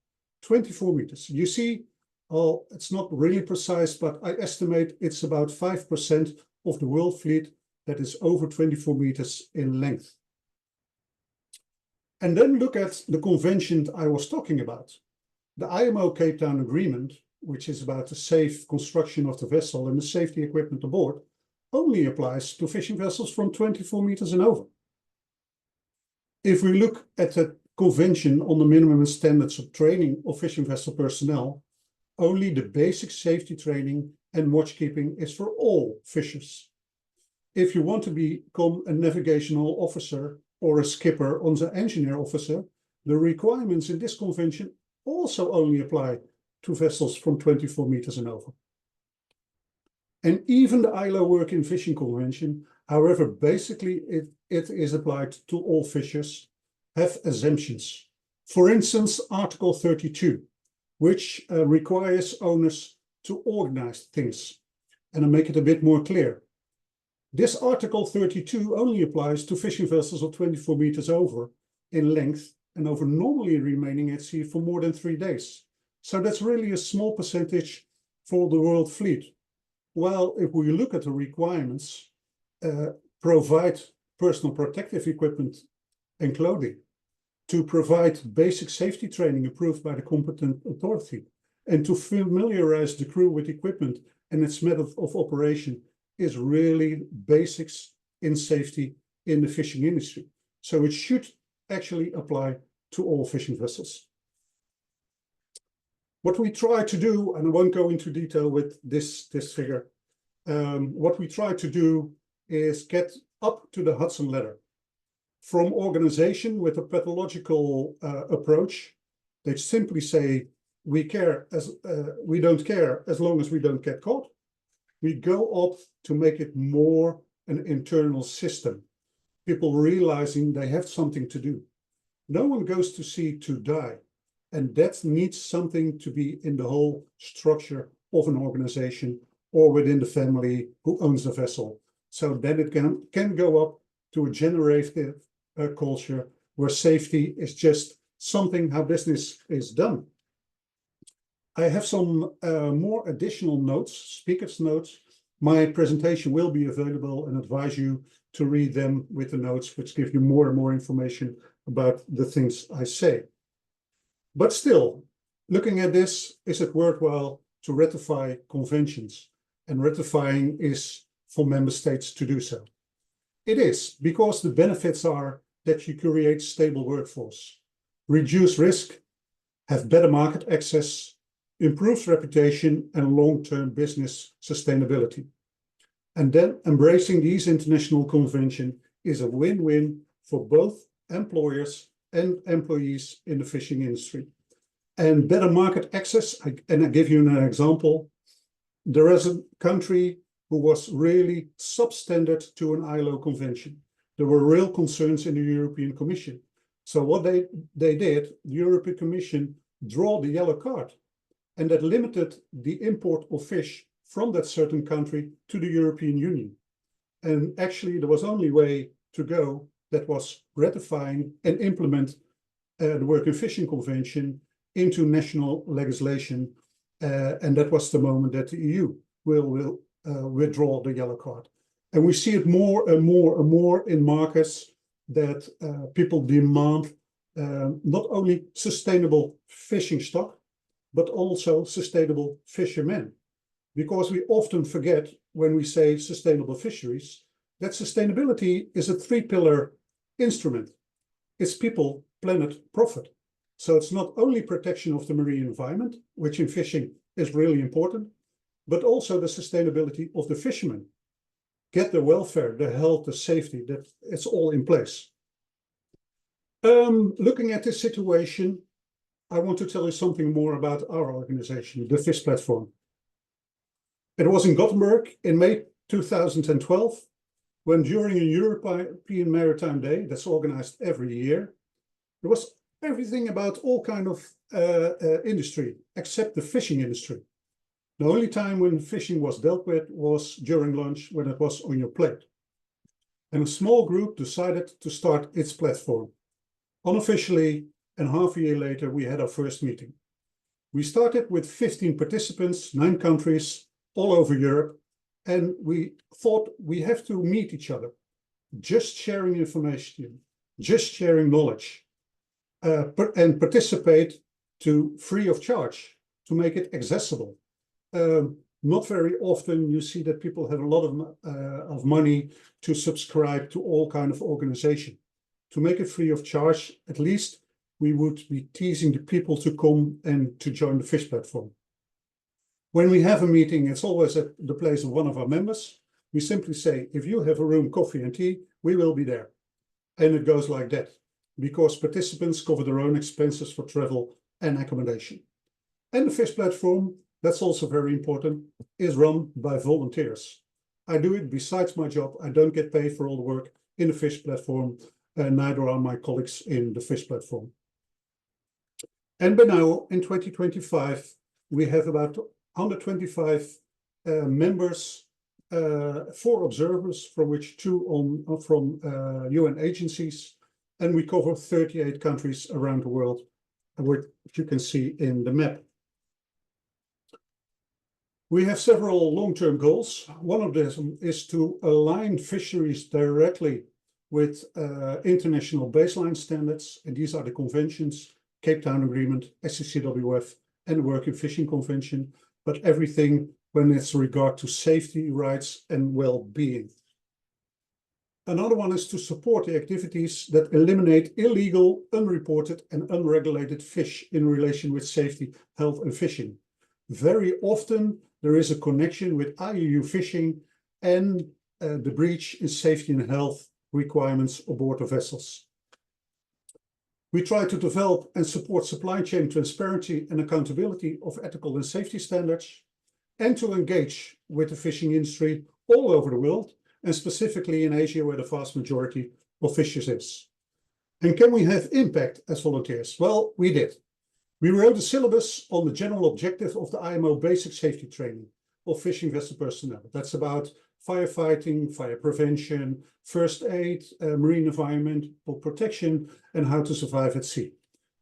24 meters. You see, it's not really precise, but I estimate it's about 5% of the world fleet that is over 24 meters in length. And then look at the convention I was talking about. The IMO Cape Town Agreement, which is about the safe construction of the vessel and the safety equipment aboard, only applies to fishing vessels from 24 meters and over. If we look at the convention on the minimum standards of training of fishing vessel personnel, only the basic safety training and watchkeeping is for all fishers. If you want to become a navigational officer or a skipper or an engineer officer, the requirements in this convention also only apply to vessels from 24 meters and over. And even the ILO Work in Fishing Convention, however, basically it is applied to all fishers, have exemptions. For instance, Article 32, which requires owners to organize things. And I'll make it a bit more clear. This Article 32 only applies to fishing vessels of 24 meters over in length and over normally remaining at sea for more than 3 days. So that's really a small percentage for the world fleet. Well, if we look at the requirements, provide personal protective equipment and clothing, to provide basic safety training approved by the competent authority, and to familiarize the crew with equipment and its method of operation is really basics in safety in the fishing industry. So it should actually apply to all fishing vessels. What we try to do, and I won't go into detail with this figure, what we try to do is get up to the Hudson ladder. From organization with a pathological approach, they simply say, we don't care as long as we don't get caught. We go up to make it more an internal system. People realizing they have something to do. No one goes to sea to die. And that needs something to be in the whole structure of an organization or within the family who owns the vessel. So then it can go up to a generative culture where safety is just something how business is done. I have some more additional notes, speaker's notes. My presentation will be available and advise you to read them with the notes, which give you more and more information about the things I say. But still, looking at this, is it worthwhile to ratify conventions? And ratifying is for member states to do so. It is, because the benefits are that you create stable workforce, reduce risk, have better market access, improves reputation and long-term business sustainability. And then embracing these international conventions is a win-win for both employers and employees in the fishing industry. And better market access, and I give you an example. There is a country who was really substandard to an ILO convention. There were real concerns in the European Commission. So what they did, the European Commission drew the yellow card, and that limited the import of fish from that certain country to the European Union. And actually there was only way to go that was ratifying and implement the Work in Fishing Convention into national legislation. And that was the moment that the EU will withdraw the yellow card. And we see it more and more and more in markets that people demand not only sustainable fishing stock, but also sustainable fishermen. Because we often forget when we say sustainable fisheries, that sustainability is a 3-pillar instrument. It's people, planet, profit. So it's not only protection of the marine environment, which in fishing is really important, but also the sustainability of the fishermen. Get the welfare, the health, the safety, that it's all in place. Looking at this situation, I want to tell you something more about our organization, the Fish Platform. It was in Gothenburg in May 2012, when during a European Maritime Day that's organized every year, there was everything about all kind of industry, except the fishing industry. The only time when fishing was dealt with was during lunch, when it was on your plate. And a small group decided to start its platform. Unofficially, and half a year later, we had our first meeting. We started with 15 participants, 9 countries, all over Europe, and we thought we have to meet each other, just sharing information, just sharing knowledge, and participate to free of charge, to make it accessible. Not very often you see that people have a lot of money to subscribe to all kind of organization. To make it free of charge, at least we would be teasing the people to come and to join the Fish Platform. When we have a meeting, it's always at the place of one of our members. We simply say, if you have a room, coffee and tea, we will be there. And it goes like that, because participants cover their own expenses for travel and accommodation. And the FISH platform, that's also very important, is run by volunteers. I do it besides my job. I don't get paid for all the work in the FISH platform, and neither are my colleagues in the FISH platform. And by now, in 2025, we have about 125 members, 4 observers, from which 2 from UN agencies, and we cover 38 countries around the world, which you can see in the map. We have several long-term goals. One of them is to align fisheries directly with international baseline standards, and these are the conventions, Cape Town Agreement, SCCWF, and the Working Fishing Convention, but everything when it's regard to safety, rights, and well-being. Another one is to support the activities that eliminate illegal, unreported, and unregulated fish in relation with safety, health, and fishing. Very often, there is a connection with IUU fishing and the breach in safety and health requirements aboard the vessels. We try to develop and support supply chain transparency and accountability of ethical and safety standards, and to engage with the fishing industry all over the world, and specifically in Asia, where the vast majority of fishers is. And can we have impact as volunteers? Well, we did. We wrote a syllabus on the general objective of the IMO basic safety training of fishing vessel personnel. That's about firefighting, fire prevention, first aid, marine environmental protection, and how to survive at sea.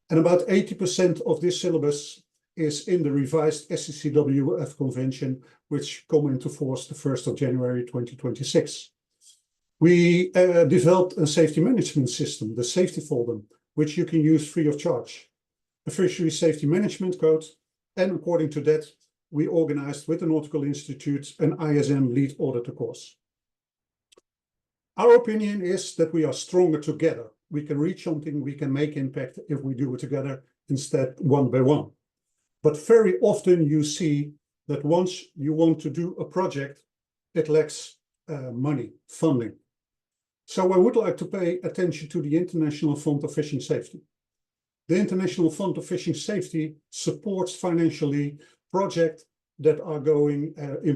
And about 80% of this syllabus is in the revised SCCWWF convention, which come into force the 1st of January 2026. We developed a safety management system, the safety folder, which you can use free of charge. A fishery safety management code, and according to that, we organized with the Nautical Institute an ISM lead auditor course. Our opinion is that we are stronger together. We can reach something, we can make impact if we do it together instead one by one. But very often you see that once you want to do a project, it lacks money, funding. So I would like to pay attention to the International Fund of Fishing Safety. The International Fund of Fishing Safety supports financially projects that are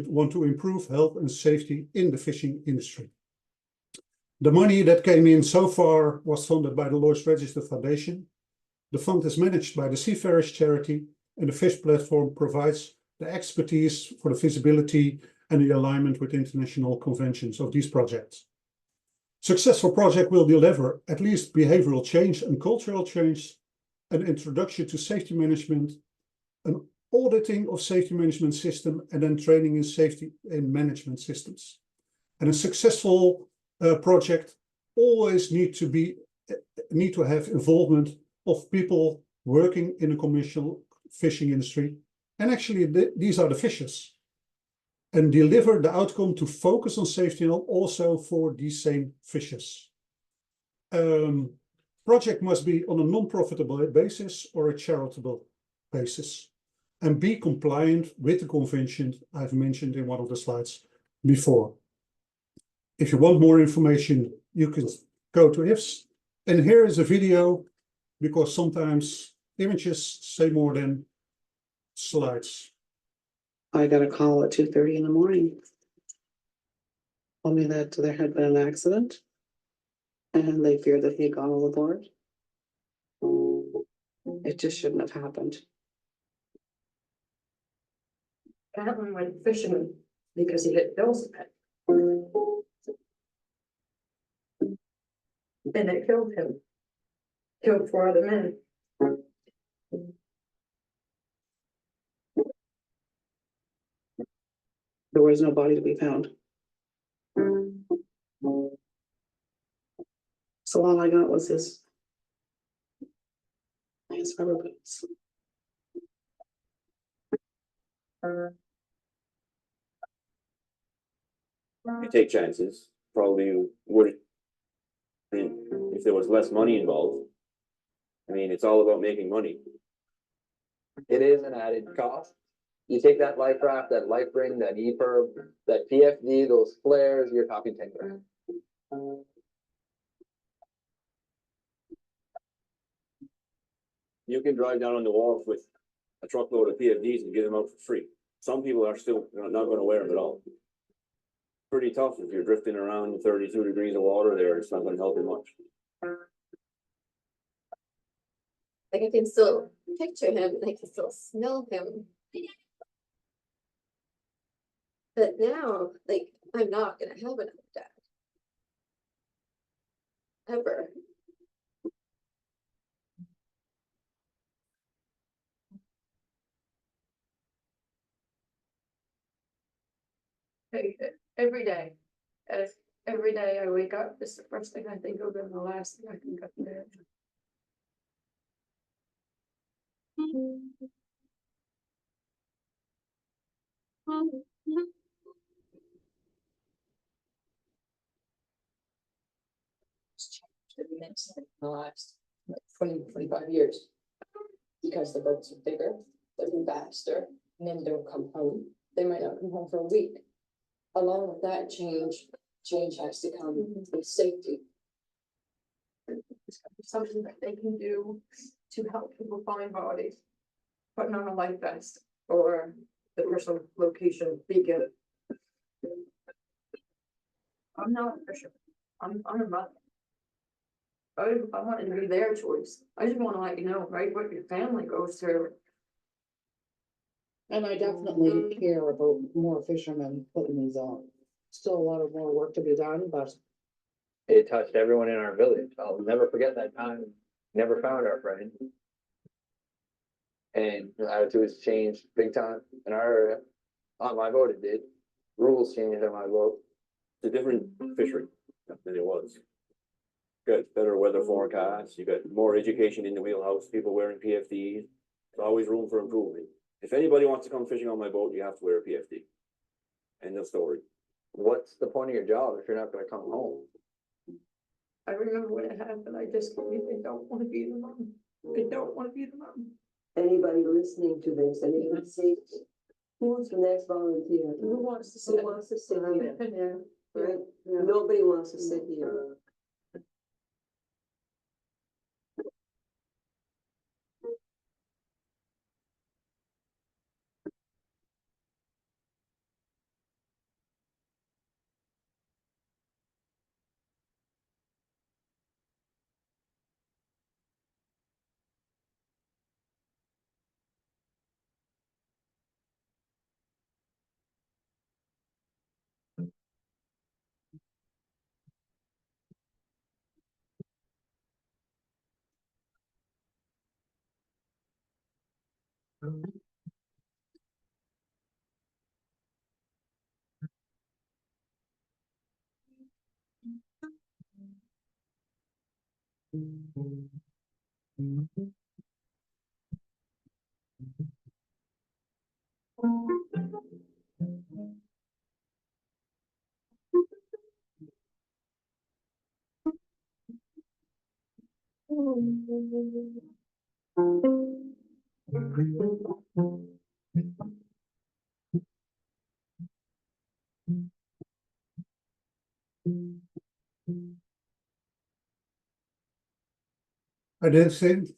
want to improve health and safety in the fishing industry. The money that came in so far was funded by the Lloyd's Register Foundation. The fund is managed by the Seafarers Charity, and the FISH platform provides the expertise for the feasibility and the alignment with international conventions of these projects. Successful project will deliver at least behavioral change and cultural change, an introduction to safety management, an auditing of safety management system, and then training in safety and management systems. And a successful project always need to have involvement of people working in a commercial fishing industry. And actually, these are the fishers. And deliver the outcome to focus on safety also for these same fishers. Project must be on a non-profitable basis or a charitable basis, and be compliant with the convention I've mentioned in one of the slides before. If you want more information, you can go to IFS. And here is a video, because sometimes images say more than slides. I got a call at 2:30 in the morning. Told me that there had been an accident and they feared that he had gone overboard. It just shouldn't have happened. That one went fishing because he hit Bill's pet. And it killed him. Killed 4 other men. There was no body to be found. So all I got was his rubber boots. You take chances, probably would. I mean, if there was less money involved, I mean, it's all about making money. It is an added cost, You take that life raft, that life ring, that EPIRB, that PFD, those flares, you're talking 10 grand. You can drive down on the wharf with a truckload of PFDs and give them out for free. Some people are still not gonna wear them at all. Pretty tough if you're drifting around 32 degrees of water there, it's not gonna help you much. Like I can still picture him, I can still smell him. But now, like, I'm not gonna have another dad. Ever. Every day. Every day I wake up, this is the first thing I think of and the last thing I think of. The last 20-25 years. Because the boats are bigger, they're faster, men don't come home. They might not come home for a week. Along with that change has to come with safety. Something that they can do to help people find bodies. Putting on a life vest or the personal location beacon. I'm not a fisherman. I'm a mother. I want it to be their choice. I just want to let you know, right, what your family goes through. And I definitely hear about more fishermen putting these on. Still a lot of more work to be done, but It touched everyone in our village. I'll never forget that time. Never found our friend. And the attitudes changed big time in our area. On my boat, it did. Rules changed on my boat. It's a different fishery than it was. Got better weather forecasts, you got more education in the wheelhouse, people wearing PFDs. There's always room for improvement. If anybody wants to come fishing on my boat, you have to wear a PFD. End of story. What's the point of your job if you're not gonna come home? I remember when it happened, I just don't want to be the mom. I don't want to be the mom. Anybody listening to this, anybody say, who's the next volunteer? Who wants to sit? Who wants to sit here? Yeah, right? Nobody wants to sit here.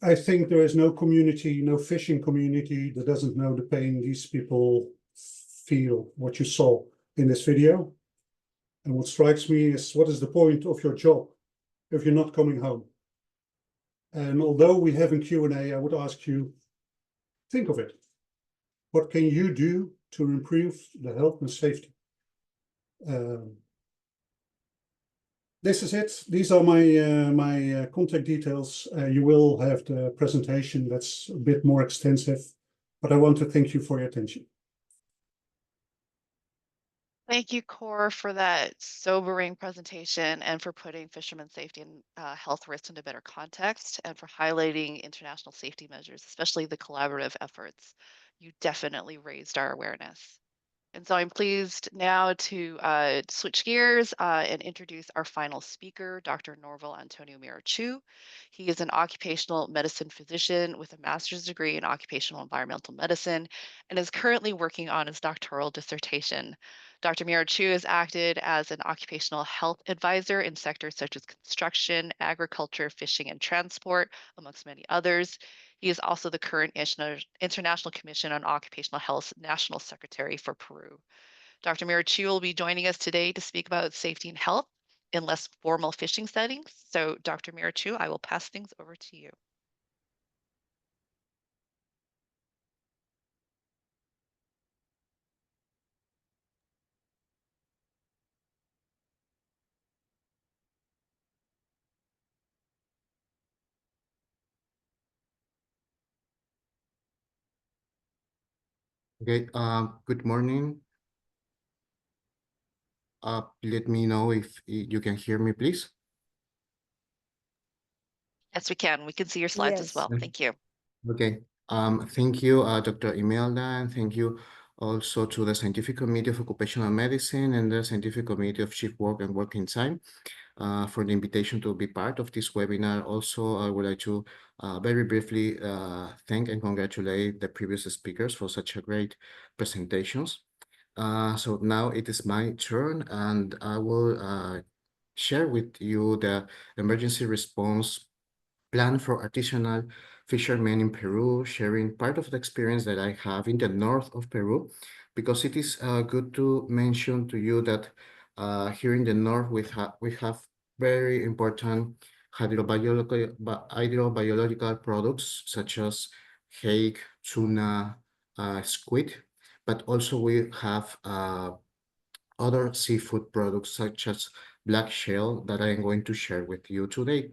I think there is no community, no fishing community that doesn't know the pain these people feel, what you saw in this video. And what strikes me is, what is the point of your job if you're not coming home? And although we have in Q&A, I would ask you, think of it. What can you do to improve the health and safety? This is it. These are my contact details. You will have the presentation that's a bit more extensive, but I want to thank you for your attention. Thank you, Cor, for that sobering presentation and for putting fishermen's safety and health risks into better context and for highlighting international safety measures, especially the collaborative efforts. You definitely raised our awareness. And so I'm pleased now to switch gears and introduce our final speaker, Dr. Norval Antonio Mirachu. He is an occupational medicine physician with a master's degree in occupational environmental medicine and is currently working on his doctoral dissertation. Dr. Mirachu has acted as an occupational health advisor in sectors such as construction, agriculture, fishing, and transport, amongst many others. He is also the current International Commission on Occupational Health's National Secretary for Peru. Dr. Mirachu will be joining us today to speak about safety and health in less formal fishing settings. So, Dr. Mirachu, I will pass things over to you. Okay, good morning. Let me know if you can hear me, please. Yes, we can. We can see your slides as Yes. well. Thank you. Okay, thank you, Dr. Imelda, and thank you also to the Scientific Committee of Occupational Medicine and the Scientific Committee of Shift Work and Working Time for the invitation to be part of this webinar. Also, I would like to very briefly thank and congratulate the previous speakers for such a great presentations. So now it is my turn, and I will share with you the emergency response plan for artisanal fishermen in Peru, sharing part of the experience that I have in the north of Peru, because it is good to mention to you that here in the north we have very important hydrobiological products such as hake, tuna, squid, but also we have other seafood products such as black shell that I am going to share with you today.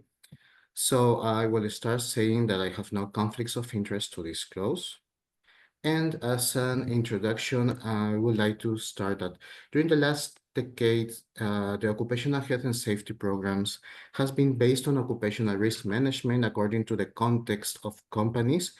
So I will start saying that I have no conflicts of interest to disclose. And as an introduction, I would like to start that during the last decade, the occupational health and safety programs has been based on occupational risk management according to the context of companies,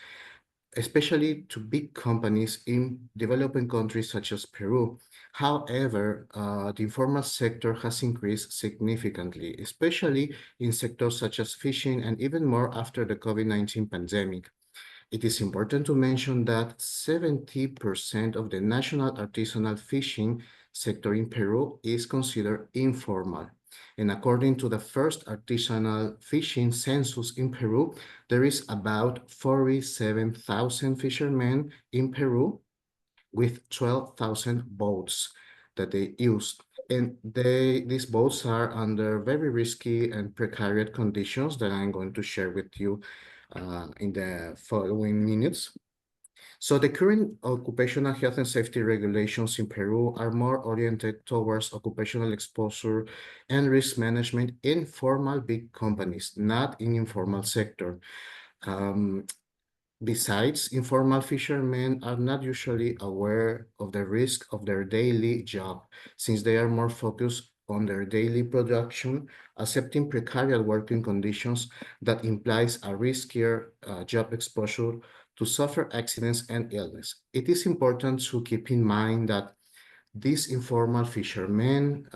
especially to big companies in developing countries such as Peru. However, the informal sector has increased significantly, especially in sectors such as fishing and even more after the COVID-19 pandemic. It is important to mention that 70% of the national artisanal fishing sector in Peru is considered informal. And according to the first artisanal fishing census in Peru, there is about 47,000 fishermen in Peru with 12,000 boats that they use. And these boats are under very risky and precarious conditions that I'm going to share with you in the following minutes. So the current occupational health and safety regulations in Peru are more oriented towards occupational exposure and risk management in formal big companies, not in informal sector. Besides, informal fishermen are not usually aware of the risk of their daily job, since they are more focused on their daily production, accepting precarious working conditions that implies a riskier job exposure to suffer accidents and illness. It is important to keep in mind that these informal fishermen,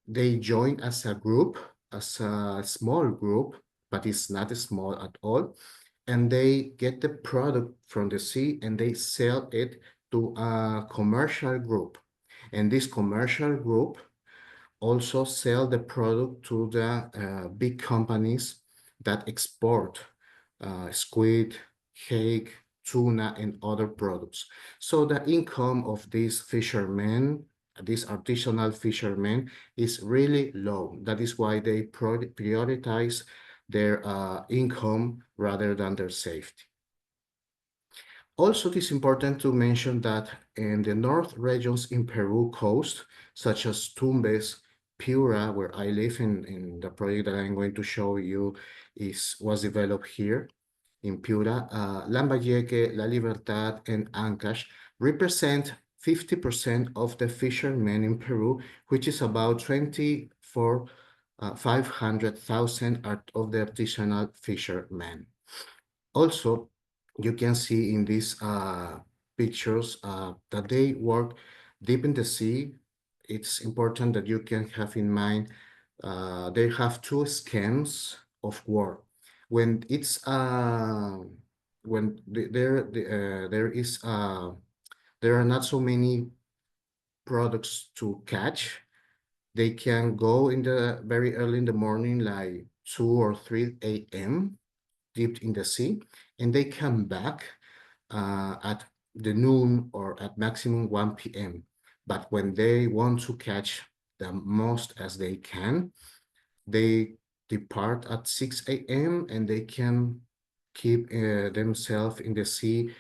they join as a group, as a small group, but it's not small at all, and they get the product from the sea and they sell it to a commercial group. And this commercial group also sell the product to the big companies that export squid, hake, tuna, and other products. So the income of these fishermen, these artisanal fishermen, is really low. That is why they prioritize their income rather than their safety. Also, it is important to mention that in the north regions in Peru coast, such as Tumbes, Piura, where I live in the project that I'm going to show you was developed here in Piura, Lambayeque, La Libertad, and Ancash represent 50% of the fishermen in Peru, which is about 500,000 of the artisanal fishermen. Also, you can see in this pictures that they work deep in the sea. It's important that you can have in mind they have two schemes of work. When it's when there is there are not so many products to catch, they can go in the very early in the morning, like 2 or 3 a.m. deep in the sea, and they come back at the noon or at maximum 1 p.m. But when they want to catch the most as they can, they depart at 6 a.m. and they can keep themselves in the sea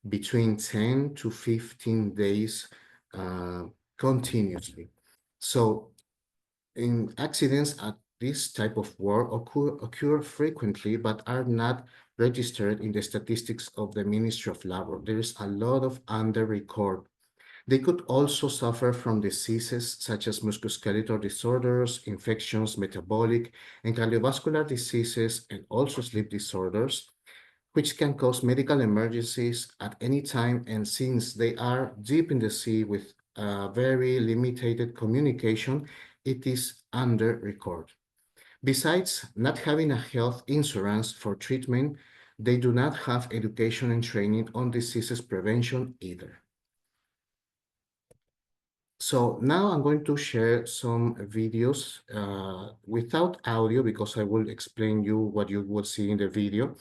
between 10 to 15 days continuously. So in accidents at this type of work occur frequently, but are not registered in the statistics of the Ministry of Labor. There is a lot of under-record. They could also suffer from diseases such as musculoskeletal disorders, infections, metabolic and cardiovascular diseases, and also sleep disorders, which can cause medical emergencies at any time. And since they are deep in the sea with very limited communication, it is under record. Besides not having a health insurance for treatment, they do not have education and training on diseases prevention either. So now I'm going to share some videos without audio because I will explain you what you will see in the video.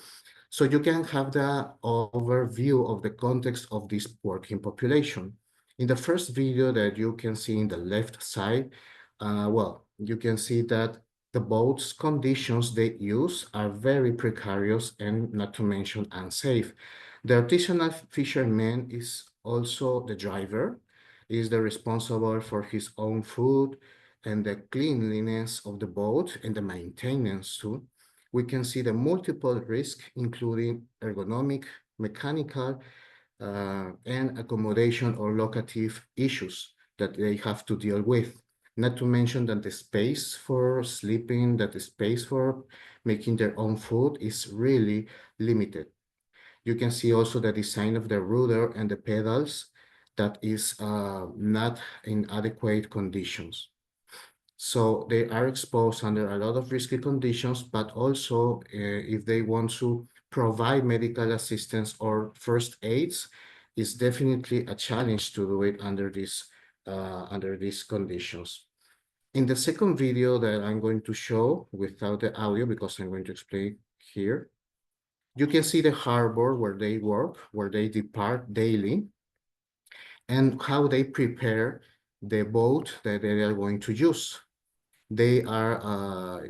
So you can have the overview of the context of this working population. In the first video that you can see in the left side, well, you can see that the boat's conditions they use are very precarious and not to mention unsafe. The artisanal fisherman is also the driver, is the responsible for his own food and the cleanliness of the boat and the maintenance too. We can see the multiple risks, including ergonomic, mechanical, and accommodation or locative issues that they have to deal with. Not to mention that the space for sleeping, that the space for making their own food is really limited. You can see also the design of the rudder and the pedals that is not in adequate conditions. So they are exposed under a lot of risky conditions, but also if they want to provide medical assistance or first aids, it's definitely a challenge to do it under these conditions. In the second video that I'm going to show without the audio, because I'm going to explain here, you can see the harbor where they work, where they depart daily, and how they prepare the boat that they are going to use. They are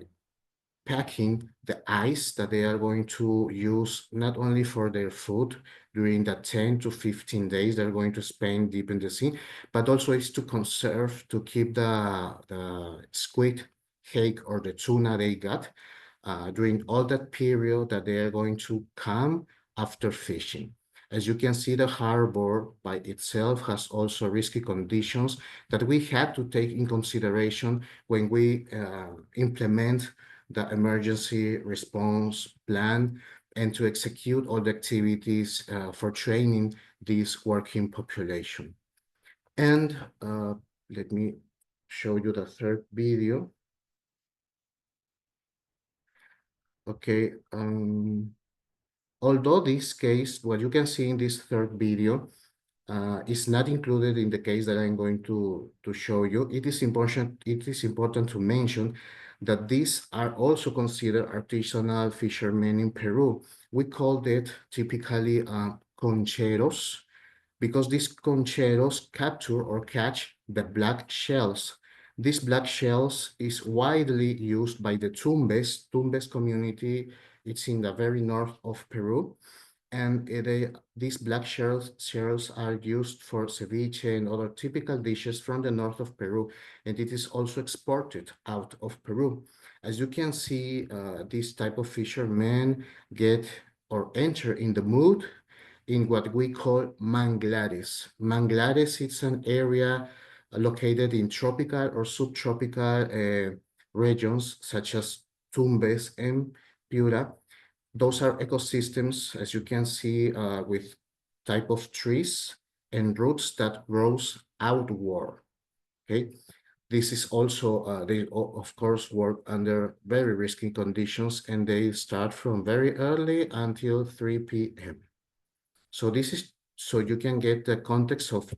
packing the ice that they are going to use not only for their food during the 10 to 15 days they're going to spend deep in the sea, but also is to conserve, to keep the squid, hake, or the tuna they got during all that period that they are going to come after fishing. As you can see, the harbor by itself has also risky conditions that we have to take in consideration when we implement the emergency response plan and to execute all the activities for training this working population. And let me show you the third video. Okay, although this case, what you can see in this third video, is not included in the case that I'm going to show you, it is important to mention that these are also considered artisanal fishermen in Peru. We call it typically concheros, because these concheros capture or catch the black shells. These black shells is widely used by the Tumbes community. It's in the very north of Peru. And these black shells are used for ceviche and other typical dishes from the north of Peru, and it is also exported out of Peru. As you can see, this type of fishermen get or enter in the mood in what we call manglares. Manglares, it's an area located in tropical or subtropical regions such as Tumbes and Piura. Those are ecosystems, as you can see, with type of trees and roots that grows outward. Okay, this is also they of course work under very risky conditions, and they start from very early until 3 p.m. So this is so you can get the context of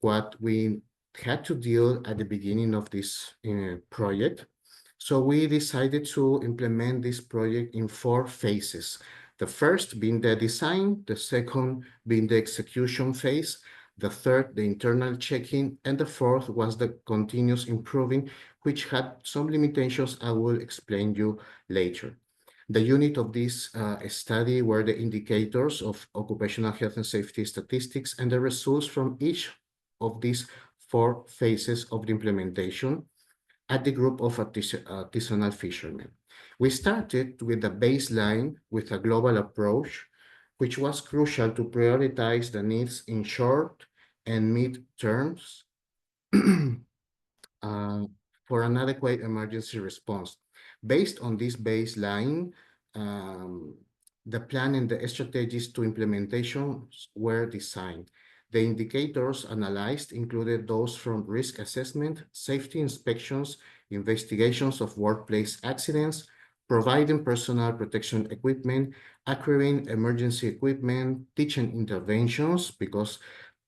what we had to deal at the beginning of this project. So we decided to implement this project in 4 phases. The first being the design, the second being the execution phase, the third, the internal checking, and the fourth was the continuous improving, which had some limitations I will explain you later. The unit of this study were the indicators of occupational health and safety statistics and the results from each of these 4 phases of the implementation at the group of artisanal fishermen. We started with the baseline with a global approach, which was crucial to prioritize the needs in short and mid terms for an adequate emergency response. Based on this baseline, the plan and the strategies to implementation were designed. The indicators analyzed included those from risk assessment, safety inspections, investigations of workplace accidents, providing personal protection equipment, acquiring emergency equipment, teaching interventions, because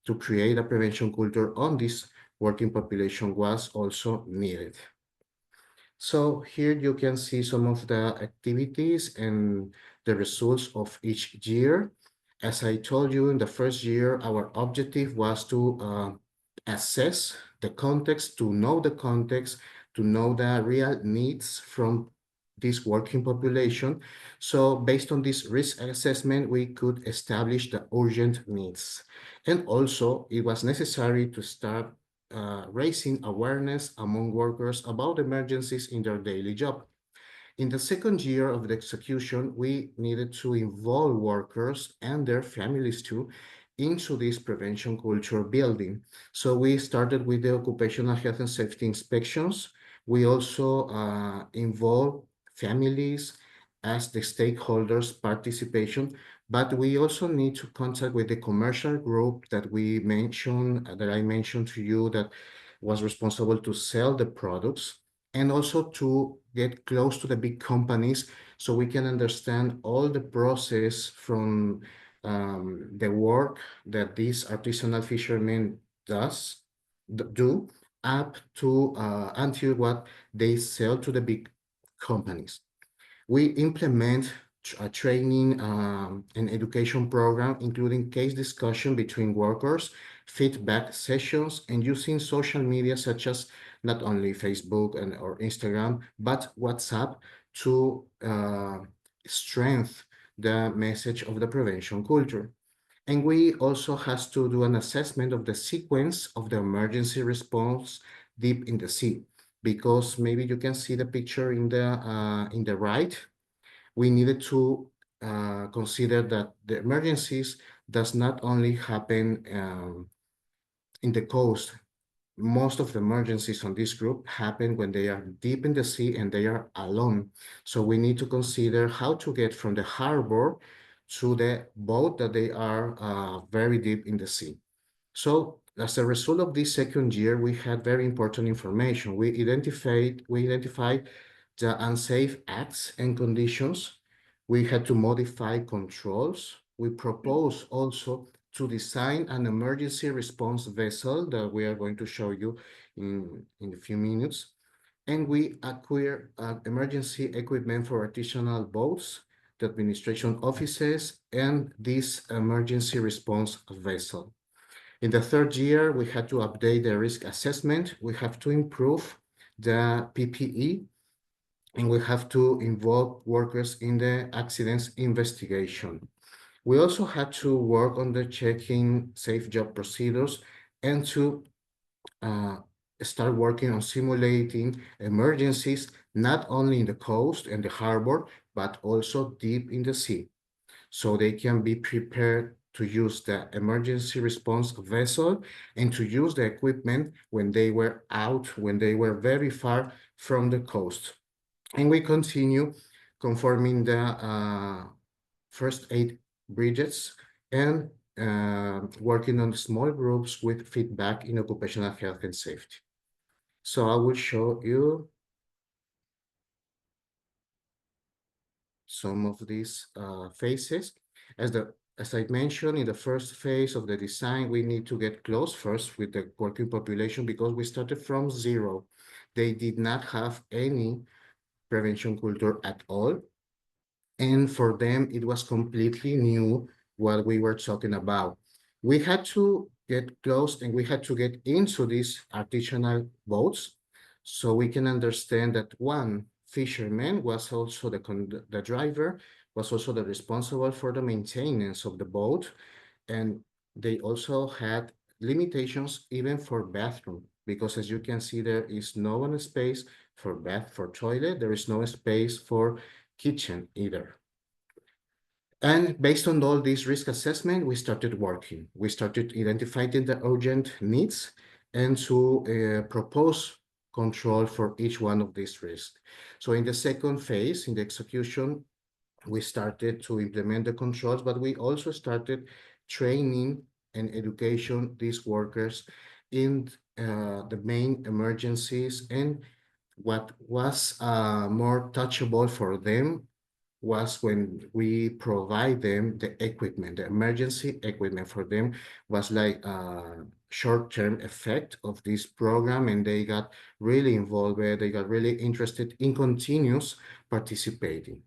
to create a prevention culture on this working population was also needed. So here you can see some of the activities and the results of each year. As I told you, in the first year, our objective was to assess the context, to know the real needs from this working population. So based on this risk assessment, we could establish the urgent needs. And also, it was necessary to start raising awareness among workers about emergencies in their daily job. In the second year of the execution, we needed to involve workers and their families too into this prevention culture building. So we started with the occupational health and safety inspections. We also involved families as the stakeholders' participation, but we also need to contact with the commercial group that I mentioned to you, that was responsible to sell the products, and also to get close to the big companies so we can understand all the process from the work that these artisanal fishermen do up to until what they sell to the big companies. We implement a training and education program, including case discussion between workers, feedback sessions, and using social media such as not only Facebook or Instagram, but WhatsApp to strengthen the message of the prevention culture. And we also has to do an assessment of the sequence of the emergency response deep in the sea, because maybe you can see the picture in the right. We needed to consider that the emergencies does not only happen in the coast. Most of the emergencies on this group happen when they are deep in the sea and they are alone. So we need to consider how to get from the harbor to the boat that they are very deep in the sea. So as a result of this second year, we had very important information. We identified the unsafe acts and conditions. We had to modify controls. We proposed also to design an emergency response vessel that we are going to show you in a few minutes. And we acquire emergency equipment for artisanal boats, the administration offices, and this emergency response vessel. In the third year, we had to update the risk assessment. We have to improve the PPE, and we have to involve workers in the accidents investigation. We also had to work on the checking safe job procedures and to start working on simulating emergencies, not only in the coast and the harbor, but also deep in the sea, so they can be prepared to use the emergency response vessel and to use the equipment when they were very far from the coast. And we continue conforming the first 8 bridges and working on small groups with feedback in occupational health and safety. So I will show you some of these phases. As I mentioned, in the first phase of the design, we need to get close first with the working population because we started from zero. They did not have any prevention culture at all. And for them, it was completely new what we were talking about. We had to get close and we had to get into these artisanal boats so we can understand that one fisherman was also the driver, was also the responsible for the maintenance of the boat. And they also had limitations even for bathroom, because as you can see, there is no one space for toilet, there is no space for kitchen either. And based on all this risk assessment, we started working. We started identifying the urgent needs and to propose control for each one of these risks. So in the second phase, in the execution, we started to implement the controls, but we also started training and education these workers in the main emergencies. And what was more touchable for them was when we provide them the equipment, the emergency equipment for them was like a short-term effect of this program, and they got really involved, they got really interested in continuous participating.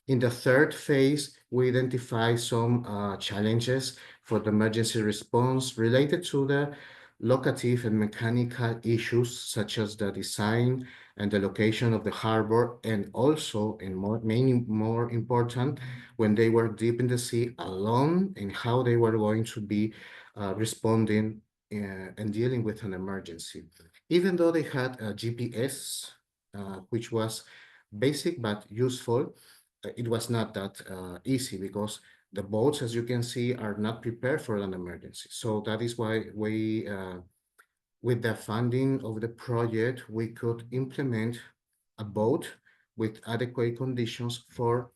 In the third phase, we identify some challenges for the emergency response related to the locative and mechanical issues, such as the design and the location of the harbor, and also, and more important, when they were deep in the sea alone, and how they were going to be responding and dealing with an emergency. Even though they had a GPS, which was basic but useful, it was not that easy because the boats, as you can see, are not prepared for an emergency. So that is why we, with the funding of the project, we could implement a boat with adequate conditions for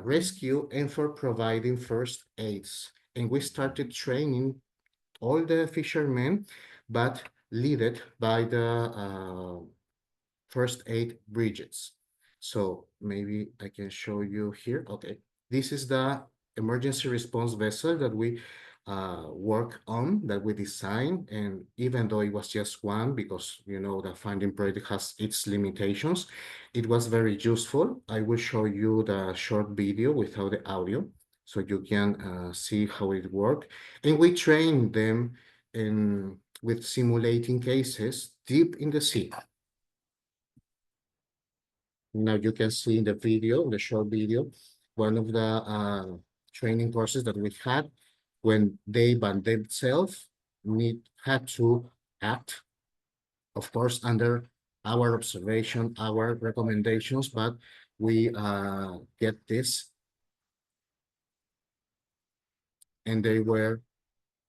rescue and for providing first aids. And we started training all the fishermen, but led by the first aid bridges. So maybe I can show you here. Okay, this is the emergency response vessel that we work on, that we designed. And even though it was just one, because you know the funding project has its limitations, it was very useful. I will show you the short video without the audio so you can see how it works. And we train them with simulating cases deep in the sea. Now you can see in the video, the short video, one of the training courses that we had when they by themselves had to act, of course, under our observation, our recommendations, but we get this, and they were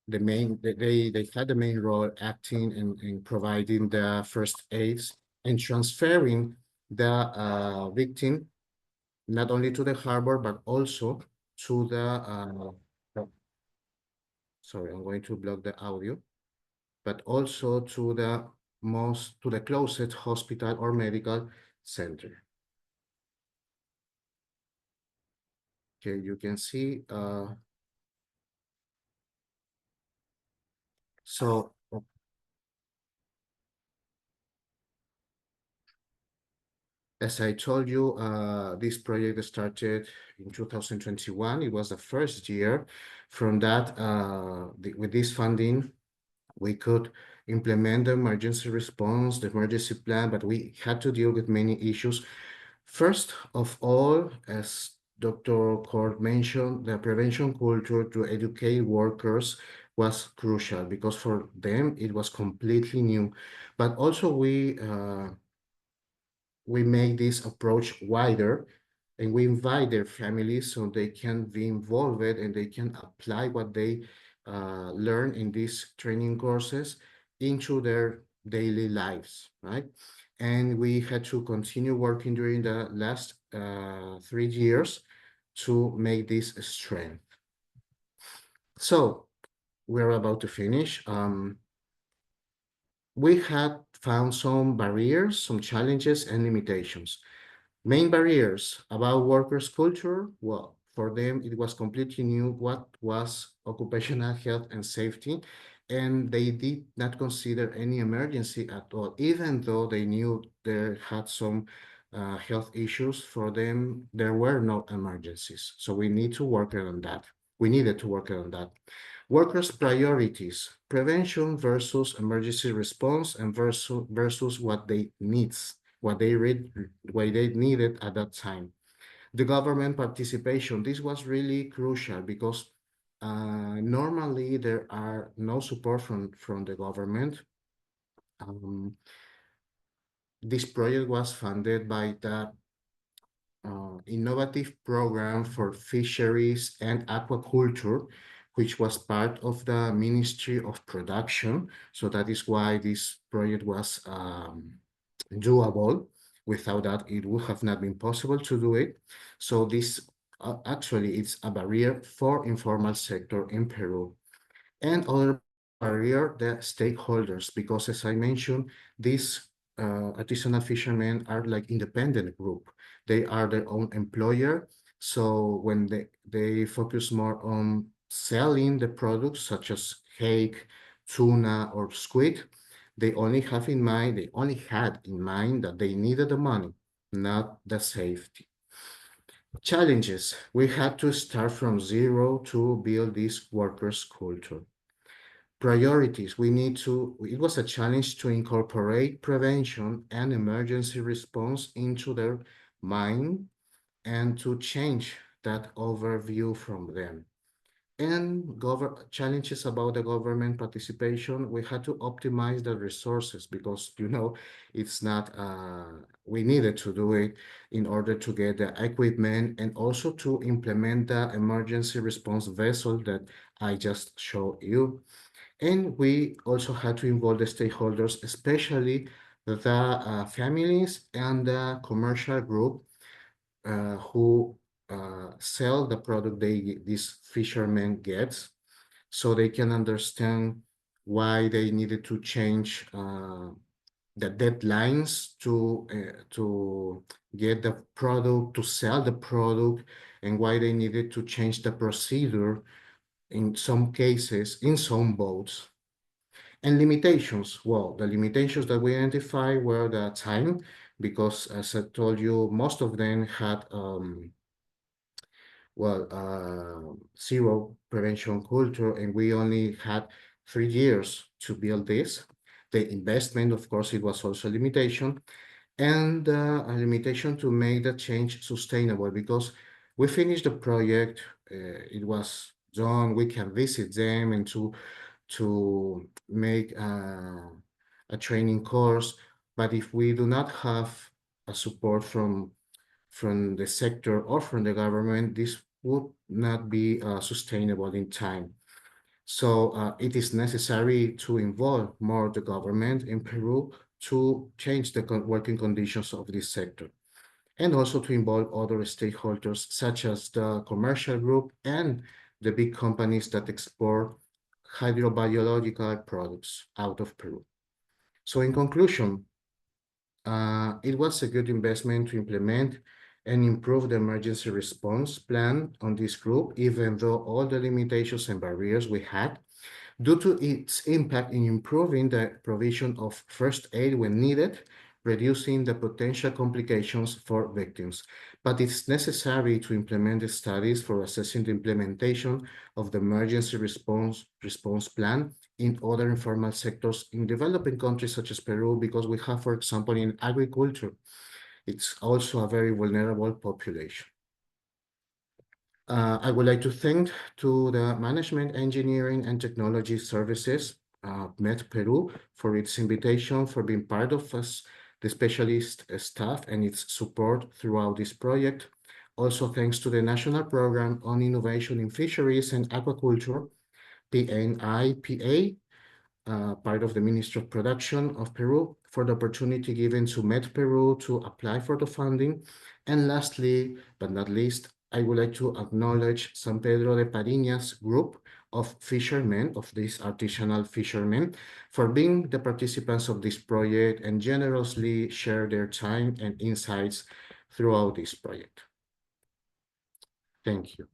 the main, they had the main role acting and providing the first aids and transferring the victim not only to the harbor, but also to the, sorry, I'm going to block the audio, but also to the closest hospital or medical center. Okay, you can see, so as I told you, this project started in 2021. It was the first year. From that, with this funding, we could implement the emergency response, the emergency plan, but we had to deal with many issues. First of all, as Dr. Cord mentioned, the prevention culture to educate workers was crucial because for them it was completely new. But also we make this approach wider, and we invite their families so they can be involved and they can apply what they learn in these training courses into their daily lives, right? And we had to continue working during the last 3 years to make this a strength. So we're about to finish. We had found some barriers, some challenges and limitations. Main barriers about workers' culture. Well, for them, it was completely new what was occupational health and safety, and they did not consider any emergency at all, even though they knew they had some health issues. For them, there were no emergencies. So we need to work on that. We needed to work on that. Workers' priorities, prevention versus emergency response and versus what they needs, what they needed at that time. The government participation, this was really crucial because normally there are no support from the government. This project was funded by the innovative program for fisheries and aquaculture, which was part of the Ministry of Production. So that is why this project was doable. Without that, it would have not been possible to do it. So this actually it's a barrier for informal sector in Peru. And other barrier, the stakeholders, because as I mentioned, these artisanal fishermen are like independent group. They are their own employer. So when they focus more on selling the products such as hake, tuna, or squid, they only had in mind that they needed the money, not the safety. Challenges. We had to start from zero to build this workers' culture. Priorities. It was a challenge to incorporate prevention and emergency response into their mind and to change that overview from them. And challenges about the government participation, we had to optimize the resources because, it's not, we needed to do it in order to get the equipment and also to implement the emergency response vessel that I just showed you. And we also had to involve the stakeholders, especially the families and the commercial group who sell the product these fishermen get, so they can understand why they needed to change the deadlines to get the product, to sell the product, and why they needed to change the procedure in some cases, in some boats. And limitations, well, the limitations that we identified were the time, because as I told you, most of them had, zero prevention culture, and we only had 3 years to build this. The investment, of course, it was also a limitation, and a limitation to make the change sustainable, because we finished the project, it was done, we can visit them and to make a training course. But if we do not have a support from the sector or from the government, this would not be sustainable in time. So it is necessary to involve more the government in Peru to change the working conditions of this sector, and also to involve other stakeholders such as the commercial group and the big companies that export hydrobiological products out of Peru. So in conclusion, it was a good investment to implement and improve the emergency response plan on this group, even though all the limitations and barriers we had, due to its impact in improving the provision of first aid when needed, reducing the potential complications for victims. But it's necessary to implement the studies for assessing the implementation of the emergency response plan in other informal sectors in developing countries such as Peru, because we have, for example, in agriculture, it's also a very vulnerable population. I would like to thank to the Management, Engineering and Technology Services, MET Peru, for its invitation, for being part of us, the specialist staff and its support throughout this project. Also thanks to the National Program on Innovation in Fisheries and Aquaculture, PNIPA, part of the Ministry of Production of Peru, for the opportunity given to MET Peru to apply for the funding. And lastly, but not least, I would like to acknowledge San Pedro de Pariñas group of fishermen, of these artisanal fishermen, for being the participants of this project and generously share their time and insights throughout this project. Thank you.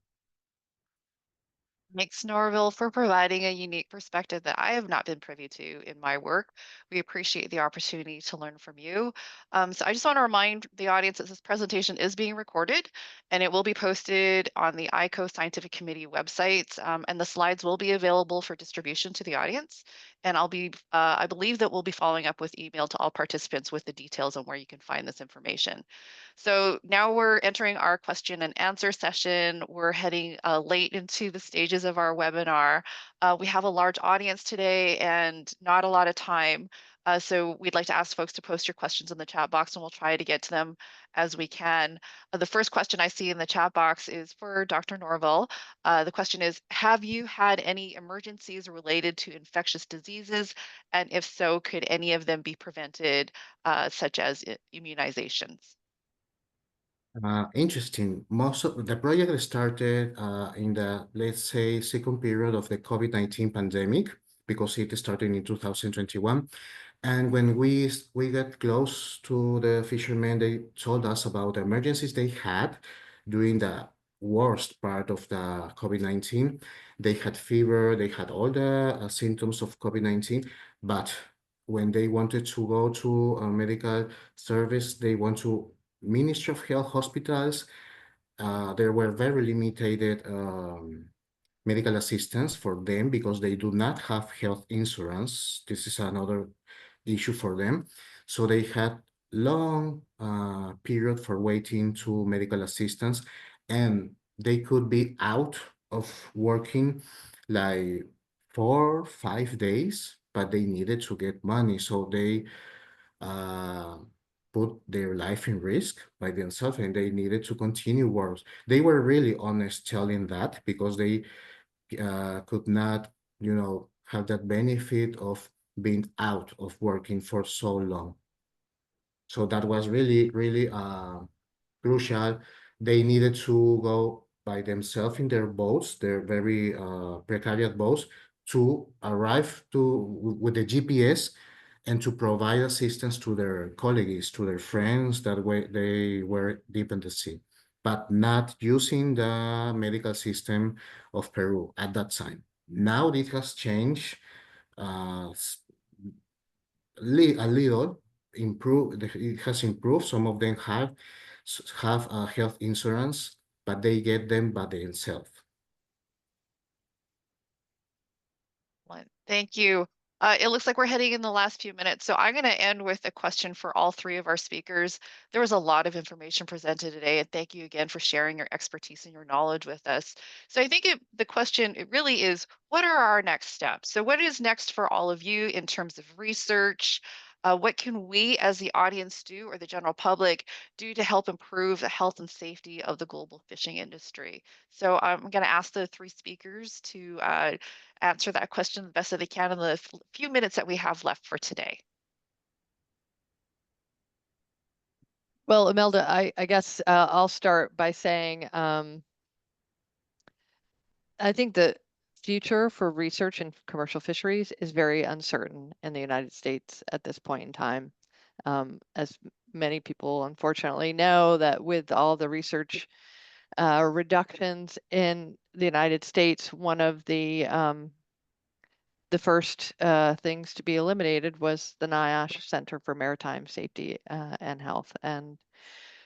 Thanks, Norville, for providing a unique perspective that I have not been privy to in my work. We appreciate the opportunity to learn from you. So I just want to remind the audience that this presentation is being recorded and it will be posted on the ICOH Scientific Committee website, and the slides will be available for distribution to the audience. And I believe that we'll be following up with email to all participants with the details on where you can find this information. So now we're entering our question and answer session. We're heading late into the stages of our webinar. We have a large audience today and not a lot of time. So we'd like to ask folks to post your questions in the chat box and we'll try to get to them as we can. The first question I see in the chat box is for Dr. Norville. The question is, have you had any emergencies related to infectious diseases? And if so, could any of them be prevented, such as immunizations? Interesting. Most of the project started in the, let's say, second period of the COVID-19 pandemic, because it started in 2021. And when we got close to the fishermen, they told us about the emergencies they had during the worst part of the COVID-19. They had fever, they had all the symptoms of COVID-19, but when they wanted to go to a medical service, they want to Ministry of Health hospitals, there were very limited medical assistance for them because they do not have health insurance. This is another issue for them. So they had long period for waiting to medical assistance, and they could be out of working like 4-5 days, but they needed to get money. So they put their life in risk by themselves, and they needed to continue work. They were really honest telling that because they could not, have that benefit of being out of working for so long. So that was really, really crucial. They needed to go by themselves in their boats, their very precarious boats, to arrive with the GPS and to provide assistance to their colleagues, to their friends that they were deep in the sea, but not using the medical system of Peru at that time. Now it has changed a little, improved. It has improved. Some of them have health insurance, but they get them by themselves. Thank you. It looks like we're heading in the last few minutes, so I'm going to end with a question for all three of our speakers. There was a lot of information presented today, and thank you again for sharing your expertise and your knowledge with us. So I think the question it really is, what are our next steps? So what is next for all of you in terms of research? What can we as the audience do, or the general public do, to help improve the health and safety of the global fishing industry? So I'm going to ask the three speakers to answer that question the best that they can in the few minutes that we have left for today. Well, Imelda, I guess I'll start by saying I think the future for research in commercial fisheries is very uncertain in the United States at this point in time. As many people unfortunately know, that with all the research reductions in the United States, one of the first things to be eliminated was the NIOSH Center for Maritime Safety and Health. And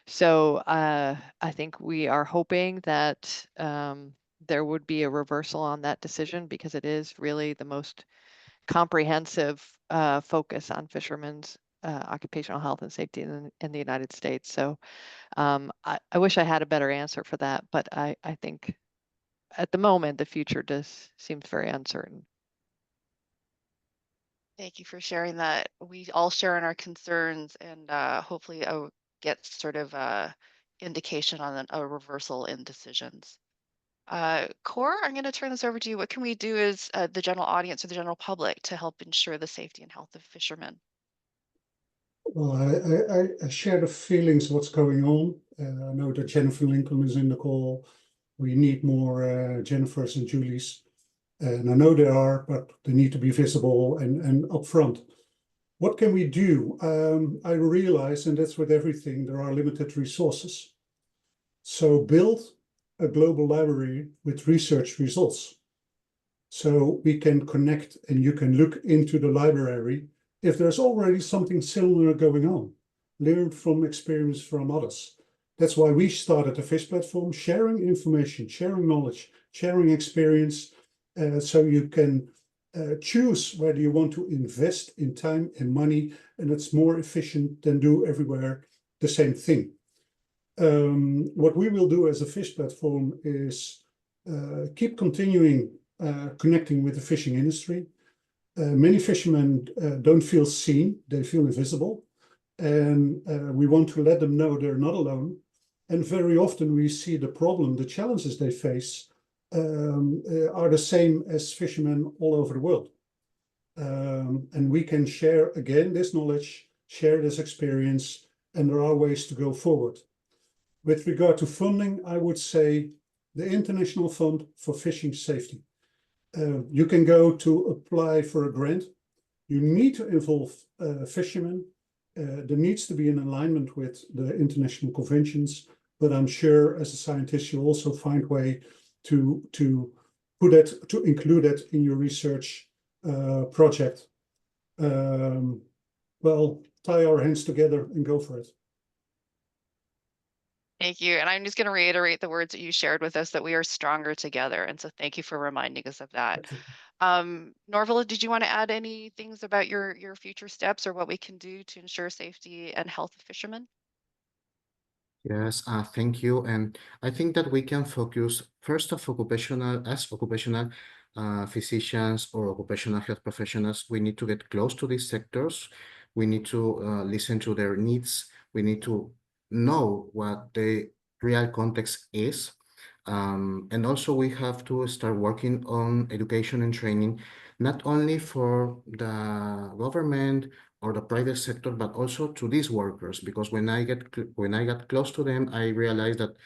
so I think we are hoping that there would be a reversal on that decision, because it is really the most comprehensive focus on fishermen's occupational health and safety in the United States. So I wish I had a better answer for that, but I think at the moment, the future seems very uncertain. Thank you for sharing that. We all share in our concerns, and hopefully get sort of a indication on a reversal in decisions. Cor, I'm going to turn this over to you. What can we do as the general audience or the general public to help ensure the safety and health of fishermen? Well, I share the feelings what's going on. I know that Jennifer Lincoln is in the call. We need more Jennifers and Julies. And I know there are, but they need to be visible and upfront. What can we do? I realize, and that's with everything, there are limited resources. So build a global library with research results. So we can connect and you can look into the library if there's already something similar going on. Learn from experience from others. That's why we started the FISH platform, sharing information, sharing knowledge, sharing experience, so you can choose whether you want to invest in time and money, and it's more efficient than do everywhere the same thing. What we will do as a FISH platform is keep continuing connecting with the fishing industry. Many fishermen don't feel seen, they feel invisible. And we want to let them know they're not alone. And very often we see the problem, the challenges they face are the same as fishermen all over the world. And we can share again this knowledge, share this experience, and there are ways to go forward. With regard to funding, I would say the International Fund for Fishing Safety. You can go to apply for a grant. You need to involve fishermen. There needs to be an alignment with the international conventions, but I'm sure as a scientist you'll also find a way to include it in your research project. Well, tie our hands together and go for it. Thank you. And I'm just going to reiterate the words that you shared with us, that we are stronger together. And so thank you for reminding us of that. Norville, did you want to add any things about your future steps or what we can do to ensure safety and health of fishermen? Yes, thank you. And I think that we can focus first of occupational physicians or occupational health professionals. We need to get close to these sectors. We need to listen to their needs. We need to know what the real context is. And also we have to start working on education and training, not only for the government or the private sector, but also to these workers, because when I got close to them, I realized that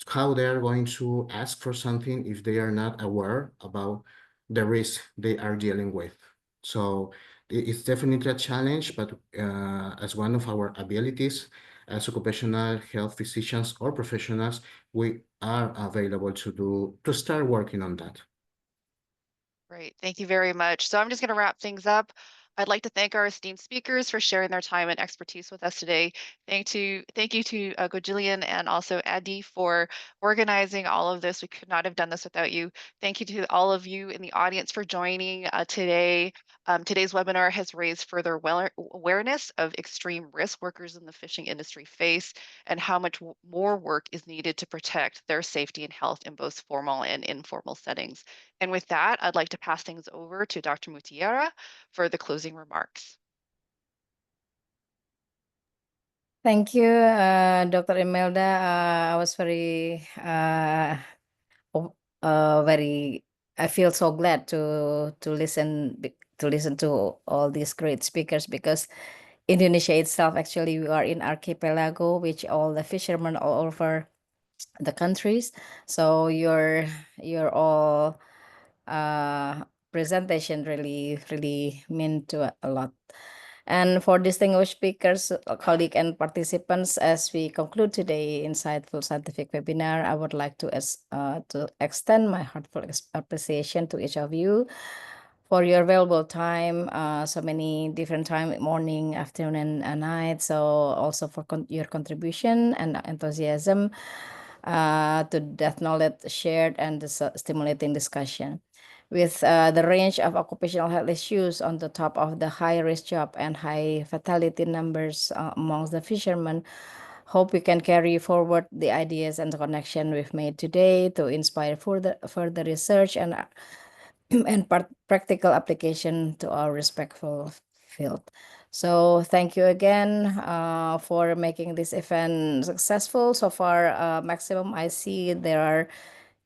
how they are going to ask for something if they are not aware about the risk they are dealing with. So it's definitely a challenge, but as one of our abilities as occupational health physicians or professionals, we are available to start working on that. Great. Thank you very much. So I'm just going to wrap things up. I'd like to thank our esteemed speakers for sharing their time and expertise with us today. Thank you to Gojillian and also Adi for organizing all of this. We could not have done this without you. Thank you to all of you in the audience for joining today. Today's webinar has raised further awareness of extreme risk workers in the fishing industry face and how much more work is needed to protect their safety and health in both formal and informal settings. And with that, I'd like to pass things over to Dr. Mutiara for the closing remarks. Thank you, Dr. Imelda. I was very, I feel so glad to listen to all these great speakers, because Indonesia itself, actually, we are in archipelago, which all the fishermen all over the countries. So your all presentation really mean to a lot. And for distinguished speakers, colleagues, and participants, as we conclude today insightful scientific webinar, I would like to extend my heartfelt appreciation to each of you for your valuable time, so many different time, morning, afternoon, and night. So also for your contribution and enthusiasm to that knowledge shared and stimulating discussion. With the range of occupational health issues on the top of the high-risk job and high fatality numbers amongst the fishermen, hope we can carry forward the ideas and the connection we've made today to inspire further research and practical application to our respectful field. So thank you again for making this event successful. So far, maximum I see there are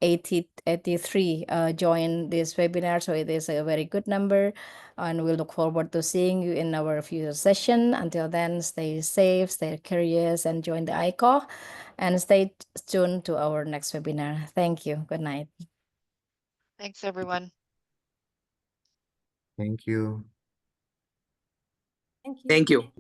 83 join this webinar, so it is a very good number, and we look forward to seeing you in our future session. Until then, stay safe, stay curious, and join the ICOH, and stay tuned to our next webinar. Thank you. Good night. Thanks, everyone. Thank you. Thank you.